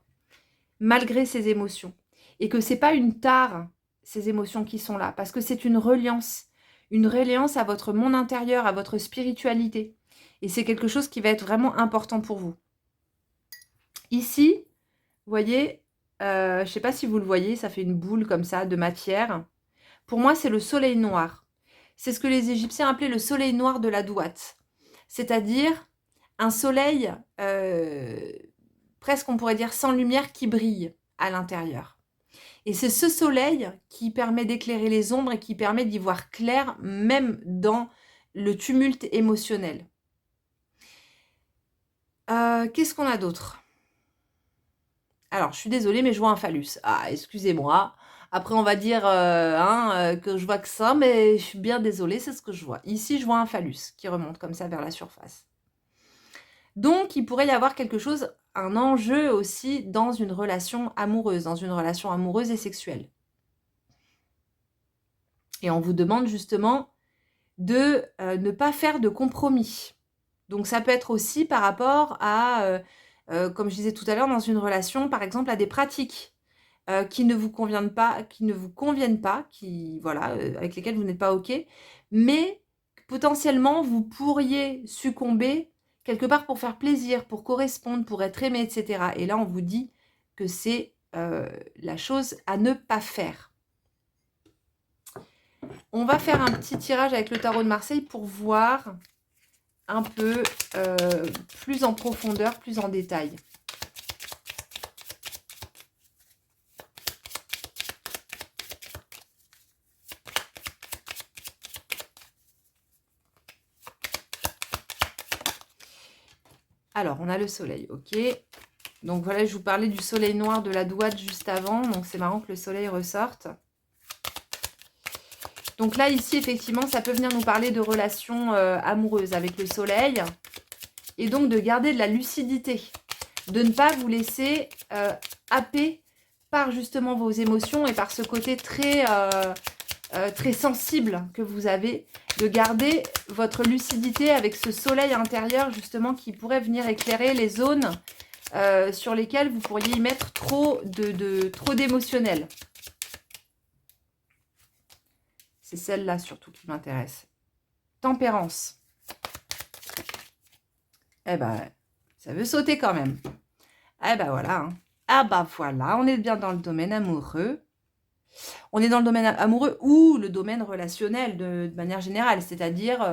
Speaker 1: malgré ces émotions. Et que c'est pas une tare, ces émotions qui sont là, parce que c'est une reliance à votre monde intérieur, à votre spiritualité. Et c'est quelque chose qui va être vraiment important pour vous. Ici, vous voyez, je ne sais pas si vous le voyez, ça fait une boule comme ça de matière. Pour moi, c'est le soleil noir. C'est ce que les Égyptiens appelaient le soleil noir de la Douate. C'est-à-dire un soleil, presque on pourrait dire sans lumière, qui brille à l'intérieur. Et c'est ce soleil qui permet d'éclairer les ombres et qui permet d'y voir clair, même dans le tumulte émotionnel. Qu'est-ce qu'on a d'autre? Alors, je suis désolée, mais je vois un phallus. Ah, excusez-moi. Après, on va dire que je vois que ça, mais je suis bien désolée, c'est ce que je vois. Ici, je vois un phallus qui remonte comme ça vers la surface. Donc, il pourrait y avoir quelque chose, un enjeu aussi dans une relation amoureuse et sexuelle. Et on vous demande justement de ne pas faire de compromis. Donc ça peut être aussi par rapport à, comme je disais tout à l'heure, dans une relation, par exemple, à des pratiques qui ne vous conviennent pas, voilà, avec lesquelles vous n'êtes pas OK, mais potentiellement vous pourriez succomber quelque part pour faire plaisir, pour correspondre, pour être aimé, et cetera. Et là, on vous dit que c'est la chose à ne pas faire. On va faire un petit tirage avec le tarot de Marseille pour voir un peu plus en profondeur, plus en détail. Alors, on a le soleil, ok. Donc voilà, je vous parlais du soleil noir de la douate juste avant. Donc c'est marrant que le soleil ressorte. Donc là, ici, effectivement, ça peut venir nous parler de relations amoureuses avec le soleil. Et donc de garder de la lucidité. De ne pas vous laisser happer par justement vos émotions et par ce côté très, très sensible que vous avez. De garder votre lucidité avec ce soleil intérieur justement qui pourrait venir éclairer les zones sur lesquelles vous pourriez y mettre trop d'émotionnel. C'est celle-là surtout qui m'intéresse. Tempérance. Eh ben, ça veut sauter quand même. Eh ben voilà. Hein. Ah ben voilà, on est bien dans le domaine amoureux. On est dans le domaine amoureux ou le domaine relationnel de manière générale, c'est-à-dire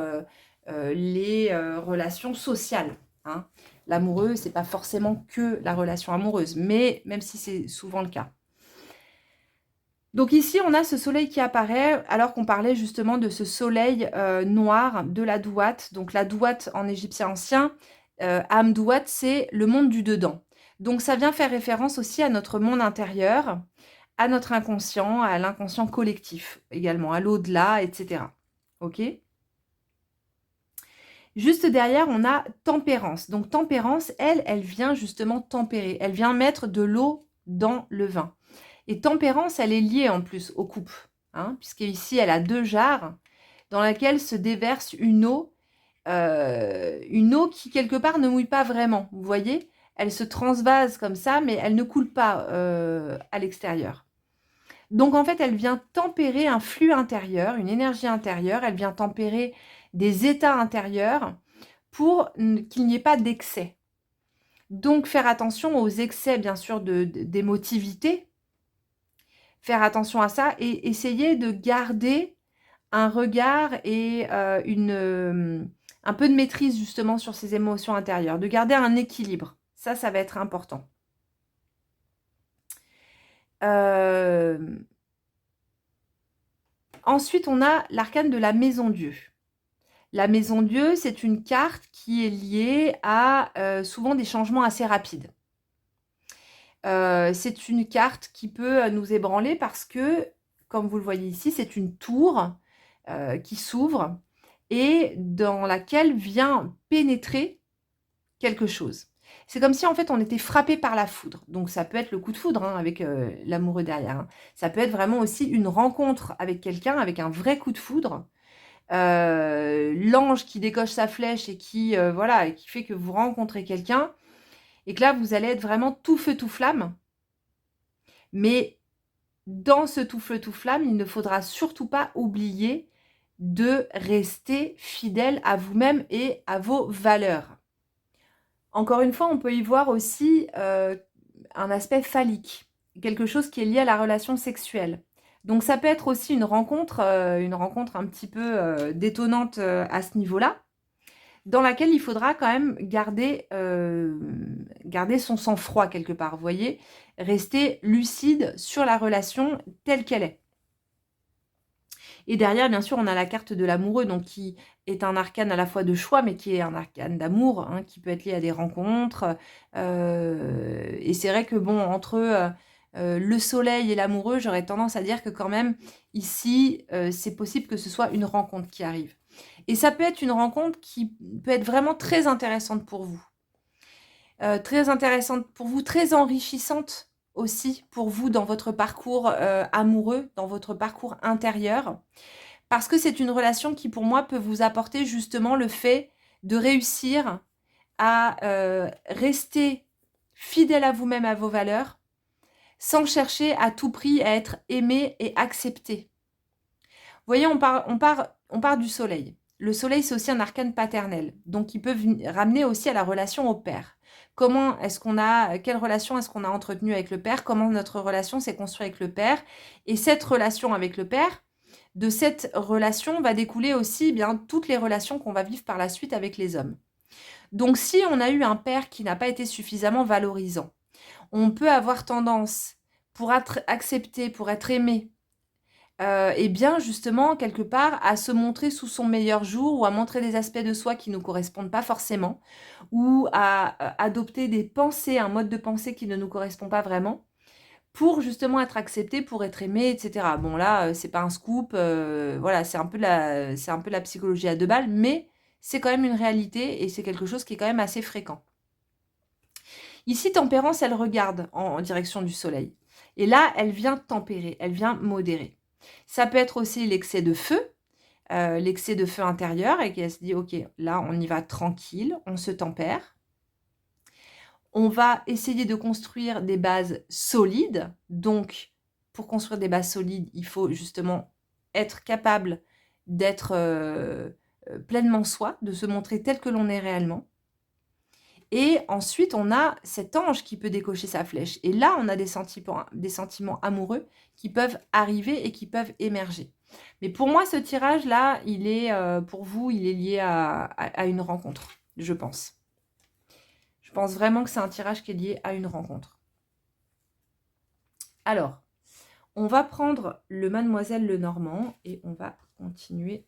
Speaker 1: les relations sociales. Hein. L'amoureux, c'est pas forcément que la relation amoureuse, mais même si c'est souvent le cas. Donc ici, on a ce soleil qui apparaît, alors qu'on parlait justement de ce soleil noir de la douate. Donc la douate en égyptien ancien, Amdouat, c'est le monde du dedans. Donc ça vient faire référence aussi à notre monde intérieur, à notre inconscient, à l'inconscient collectif également, à l'au-delà, etc. Ok ? Juste derrière, on a tempérance. Donc tempérance, elle vient justement tempérer. Elle vient mettre de l'eau dans le vin. Et tempérance, elle est liée en plus aux coupes. Hein, puisque ici, elle a 2 jarres dans laquelle se déverse une eau qui, quelque part, ne mouille pas vraiment. Vous voyez ? Elle se transvase comme ça, mais elle ne coule pas à l'extérieur. Donc, en fait, elle vient tempérer un flux intérieur, une énergie intérieure. Elle vient tempérer des états intérieurs pour qu'il n'y ait pas d'excès. Donc, faire attention aux excès, bien sûr, d'émotivité. Faire attention à ça et essayer de garder un regard et un peu de maîtrise, justement, sur ses émotions intérieures. De garder un équilibre. Ça va être important. Ensuite, on a l'arcane de la Maison Dieu. La Maison Dieu, c'est une carte qui est liée à souvent des changements assez rapides. C'est une carte qui peut nous ébranler parce que, comme vous le voyez ici, c'est une tour qui s'ouvre et dans laquelle vient pénétrer quelque chose. C'est comme si en fait on était frappé par la foudre. Donc ça peut être le coup de foudre hein, avec l'amoureux derrière. Hein. Ça peut être vraiment aussi une rencontre avec quelqu'un, avec un vrai coup de foudre. L'ange qui décoche sa flèche et qui voilà, et qui fait que vous rencontrez quelqu'un et que là vous allez être vraiment tout feu tout flamme. Mais dans ce tout feu tout flamme, il ne faudra surtout pas oublier de rester fidèle à vous-même et à vos valeurs. Encore une fois, on peut y voir aussi un aspect phallique, quelque chose qui est lié à la relation sexuelle. Donc ça peut être aussi une rencontre un petit peu détonnante à ce niveau-là, dans laquelle il faudra quand même garder son sang-froid quelque part, vous voyez, rester lucide sur la relation telle qu'elle est. Et derrière, bien sûr, on a la carte de l'amoureux, donc qui est un arcane à la fois de choix, mais qui est un arcane d'amour, hein, qui peut être lié à des rencontres. Et c'est vrai que, bon, entre le soleil et l'amoureux, j'aurais tendance à dire que quand même, ici, c'est possible que ce soit une rencontre qui arrive. Et ça peut être une rencontre qui peut être vraiment très intéressante pour vous. Très intéressante pour vous, très enrichissante aussi pour vous dans votre parcours amoureux, dans votre parcours intérieur. Parce que c'est une relation qui, pour moi, peut vous apporter justement le fait de réussir à rester fidèle à vous-même, à vos valeurs, sans chercher à tout prix à être aimé et accepté. Vous voyez, on part du soleil. Le soleil, c'est aussi un arcane paternel, donc il peut ramener aussi à la relation au père. Quelle relation est-ce qu'on a entretenue avec le père? Comment notre relation s'est construite avec le père? Et cette relation avec le père, de cette relation va découler aussi bien toutes les relations qu'on va vivre par la suite avec les hommes. Donc si on a eu un père qui n'a pas été suffisamment valorisant, on peut avoir tendance, pour être accepté, pour être aimé, et bien justement quelque part à se montrer sous son meilleur jour ou à montrer des aspects de soi qui ne nous correspondent pas forcément ou à adopter des pensées, un mode de pensée qui ne nous correspond pas vraiment pour justement être accepté, pour être aimé, et cetera. Bon là, c'est pas un scoop, voilà, c'est un peu de la psychologie à 2 balles, mais c'est quand même une réalité et c'est quelque chose qui est quand même assez fréquent. Ici, Tempérance, elle regarde en direction du soleil et là, elle vient tempérer, elle vient modérer. Ça peut être aussi l'excès de feu intérieur et qu'elle se dit: «OK, là, on y va tranquille, on se tempère». On va essayer de construire des bases solides. Donc, pour construire des bases solides, il faut justement être capable d'être, pleinement soi, de se montrer tel que l'on est réellement. Et ensuite, on a cet ange qui peut décocher sa flèche. Et là, on a des sentiments amoureux qui peuvent arriver et qui peuvent émerger. Mais pour moi, ce tirage-là, il est, pour vous, il est lié à une rencontre, je pense. Je pense vraiment que c'est un tirage qui est lié à une rencontre. Alors, on va prendre le Mademoiselle Lenormand et on va continuer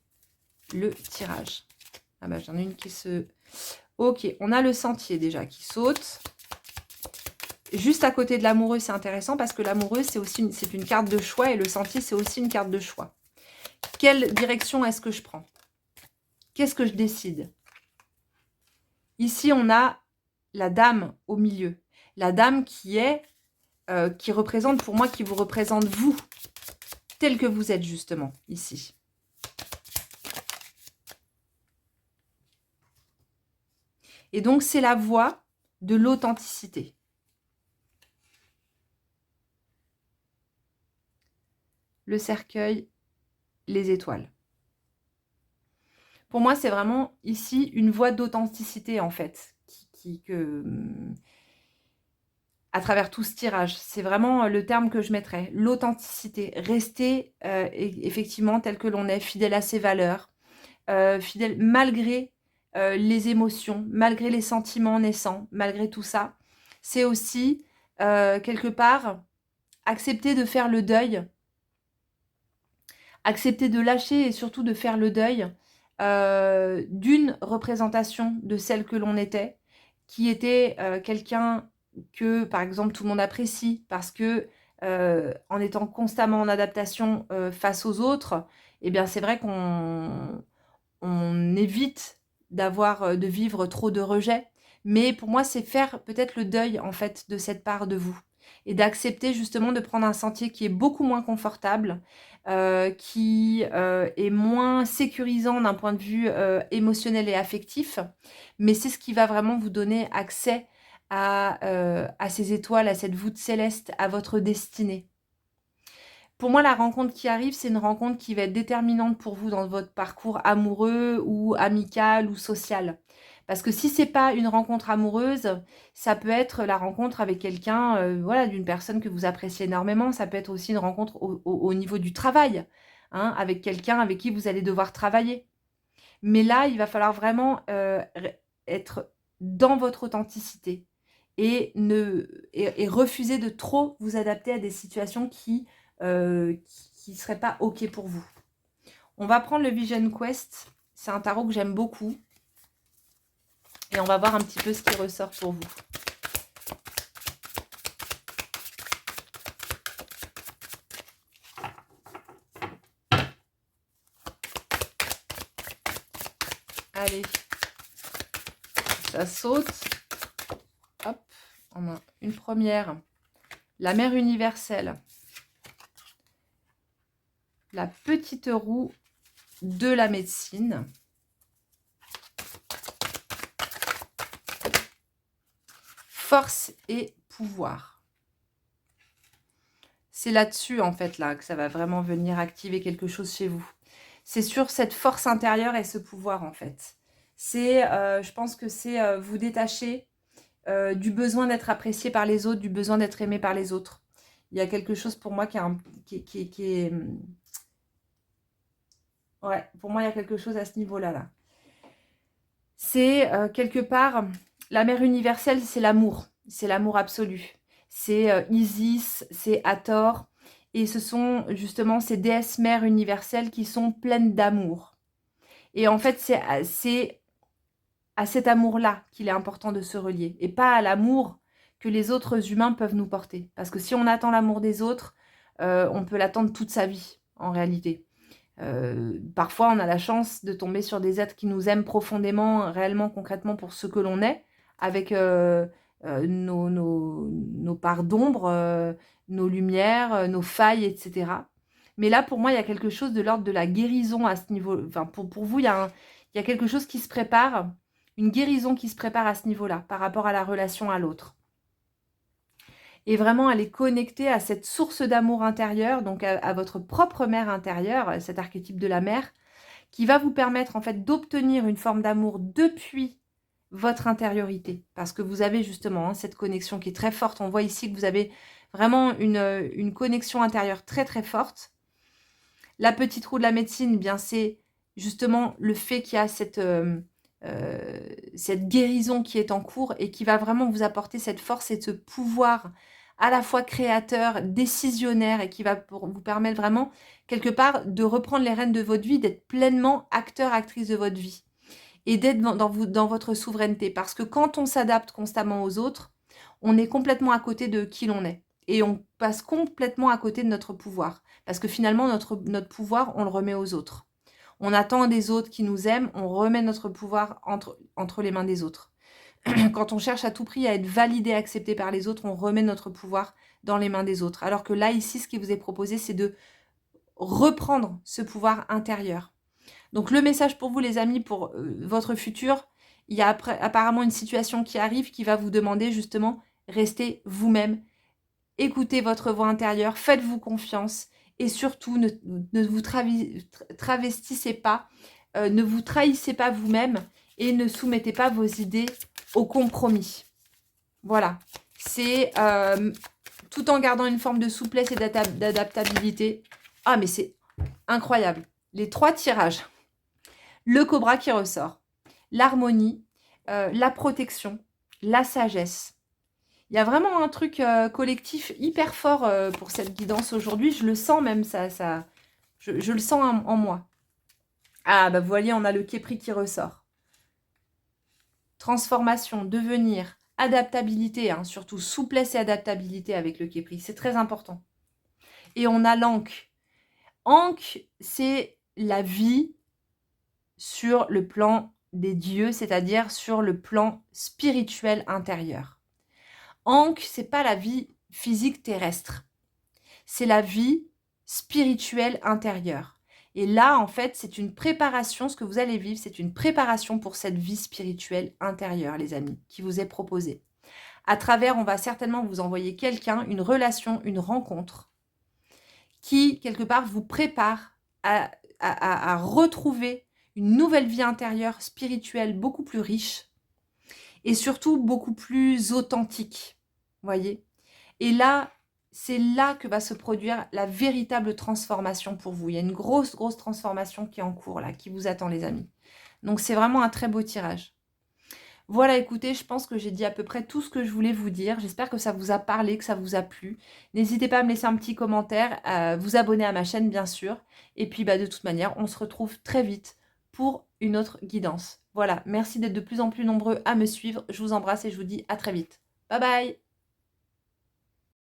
Speaker 1: le tirage. Ah bah j'en ai une qui se... Ok, on a le sentier déjà qui saute. Juste à côté de l'amoureux, c'est intéressant parce que l'amoureux, c'est une carte de choix et le sentier, c'est aussi une carte de choix. Quelle direction est-ce que je prends? Qu'est-ce que je décide? Ici, on a la dame au milieu. La dame qui représente pour moi, qui vous représente vous, tel que vous êtes justement ici. Et donc, c'est la voie de l'authenticité. Le cercueil, les étoiles. Pour moi, c'est vraiment ici une voie d'authenticité en fait, à travers tout ce tirage. C'est vraiment le terme que je mettrais, l'authenticité. Rester effectivement tel que l'on est, fidèle à ses valeurs, fidèle malgré les émotions, malgré les sentiments naissants, malgré tout ça. C'est aussi, quelque part, accepter de faire le deuil, accepter de lâcher et surtout de faire le deuil d'une représentation de celle que l'on était, qui était quelqu'un que, par exemple, tout le monde apprécie parce que, en étant constamment en adaptation face aux autres, eh bien, c'est vrai qu'on évite de vivre trop de rejet. Mais pour moi, c'est faire peut-être le deuil, en fait, de cette part de vous. Et d'accepter justement de prendre un sentier qui est beaucoup moins confortable, qui est moins sécurisant d'un point de vue émotionnel et affectif. Mais c'est ce qui va vraiment vous donner accès à ces étoiles, à cette voûte céleste, à votre destinée. Pour moi, la rencontre qui arrive, c'est une rencontre qui va être déterminante pour vous dans votre parcours amoureux ou amical ou social. Parce que si c'est pas une rencontre amoureuse, ça peut être la rencontre avec quelqu'un, voilà, d'une personne que vous appréciez énormément. Ça peut être aussi une rencontre au niveau du travail, hein, avec quelqu'un avec qui vous allez devoir travailler. Mais là, il va falloir vraiment être dans votre authenticité et refuser de trop vous adapter à des situations qui seraient pas OK pour vous. On va prendre le Vision Quest. C'est un tarot que j'aime beaucoup. Et on va voir un petit peu ce qui ressort pour vous. Allez. Ça saute. Hop. On a une première. La mère universelle. La petite roue de la médecine. Force et pouvoir. C'est là-dessus, en fait, là, que ça va vraiment venir activer quelque chose chez vous. C'est sur cette force intérieure et ce pouvoir, en fait. C'est, je pense que c'est vous détacher du besoin d'être apprécié par les autres, du besoin d'être aimé par les autres. Il y a quelque chose pour moi qui est... Ouais, pour moi, il y a quelque chose à ce niveau-là, là. C'est quelque part, la mère universelle, c'est l'amour absolu. C'est Isis, c'est Hathor, et ce sont justement ces déesses mères universelles qui sont pleines d'amour. Et en fait, c'est à cet amour-là qu'il est important de se relier, et pas à l'amour que les autres humains peuvent nous porter. Parce que si on attend l'amour des autres, on peut l'attendre toute sa vie, en réalité. Parfois, on a la chance de tomber sur des êtres qui nous aiment profondément, réellement, concrètement, pour ce que l'on est, avec nos parts d'ombre, nos lumières, nos failles, etc. Mais là, pour moi, il y a quelque chose de l'ordre de la guérison à ce niveau. Enfin, pour vous, il y a quelque chose qui se prépare, une guérison qui se prépare à ce niveau-là, par rapport à la relation à l'autre. Et vraiment aller connecter à cette source d'amour intérieur, donc à votre propre mère intérieure, cet archétype de la mère, qui va vous permettre en fait d'obtenir une forme d'amour depuis votre intériorité. Parce que vous avez justement cette connexion qui est très forte. On voit ici que vous avez vraiment une connexion intérieure très très forte. La petite roue de la médecine, eh bien c'est justement le fait qu'il y a cette guérison qui est en cours et qui va vraiment vous apporter cette force et ce pouvoir à la fois créateur, décisionnaire, et qui va vous permettre vraiment, quelque part, de reprendre les rênes de votre vie, d'être pleinement acteur, actrice de votre vie, et d'être dans votre souveraineté. Parce que quand on s'adapte constamment aux autres, on est complètement à côté de qui l'on est. Et on passe complètement à côté de notre pouvoir. Parce que finalement, notre pouvoir, on le remet aux autres. On attend des autres qui nous aiment, on remet notre pouvoir entre les mains des autres. Quand on cherche à tout prix à être validé, accepté par les autres, on remet notre pouvoir dans les mains des autres. Alors que là, ici, ce qui vous est proposé, c'est de reprendre ce pouvoir intérieur. Donc le message pour vous, les amis, pour votre futur, il y a apparemment une situation qui arrive qui va vous demander justement, restez vous-même, écoutez votre voix intérieure, faites-vous confiance et surtout ne vous travestissez pas, ne vous trahissez pas vous-même et ne soumettez pas vos idées au compromis. Voilà, c'est tout en gardant une forme de souplesse et d'adaptabilité. Ah, mais c'est incroyable. Les 3 tirages. Le cobra qui ressort. L'harmonie, la protection, la sagesse. Il y a vraiment un truc collectif hyper fort pour cette guidance aujourd'hui. Je le sens même, je le sens en moi. Ah, bah vous voyez, on a le Képri qui ressort. Transformation, devenir, adaptabilité, hein, surtout souplesse et adaptabilité avec le Képri. C'est très important. Et on a l'Ankh. Ankh, c'est la vie sur le plan des dieux, c'est-à-dire sur le plan spirituel intérieur. Ankh, c'est pas la vie physique terrestre. C'est la vie spirituelle intérieure. Et là, en fait, c'est une préparation, ce que vous allez vivre, c'est une préparation pour cette vie spirituelle intérieure, les amis, qui vous est proposée. À travers, on va certainement vous envoyer quelqu'un, une relation, une rencontre, qui, quelque part, vous prépare à retrouver une nouvelle vie intérieure spirituelle beaucoup plus riche et surtout beaucoup plus authentique, voyez. Et là, c'est là que va se produire la véritable transformation pour vous. Il y a une grosse transformation qui est en cours là, qui vous attend, les amis. Donc c'est vraiment un très beau tirage. Voilà, écoutez, je pense que j'ai dit à peu près tout ce que je voulais vous dire. J'espère que ça vous a parlé, que ça vous a plu. N'hésitez pas à me laisser un petit commentaire, à vous abonner à ma chaîne, bien sûr. Et puis, de toute manière, on se retrouve très vite pour une autre guidance. Voilà, merci d'être de plus en plus nombreux à me suivre. Je vous embrasse et je vous dis à très vite. Bye bye!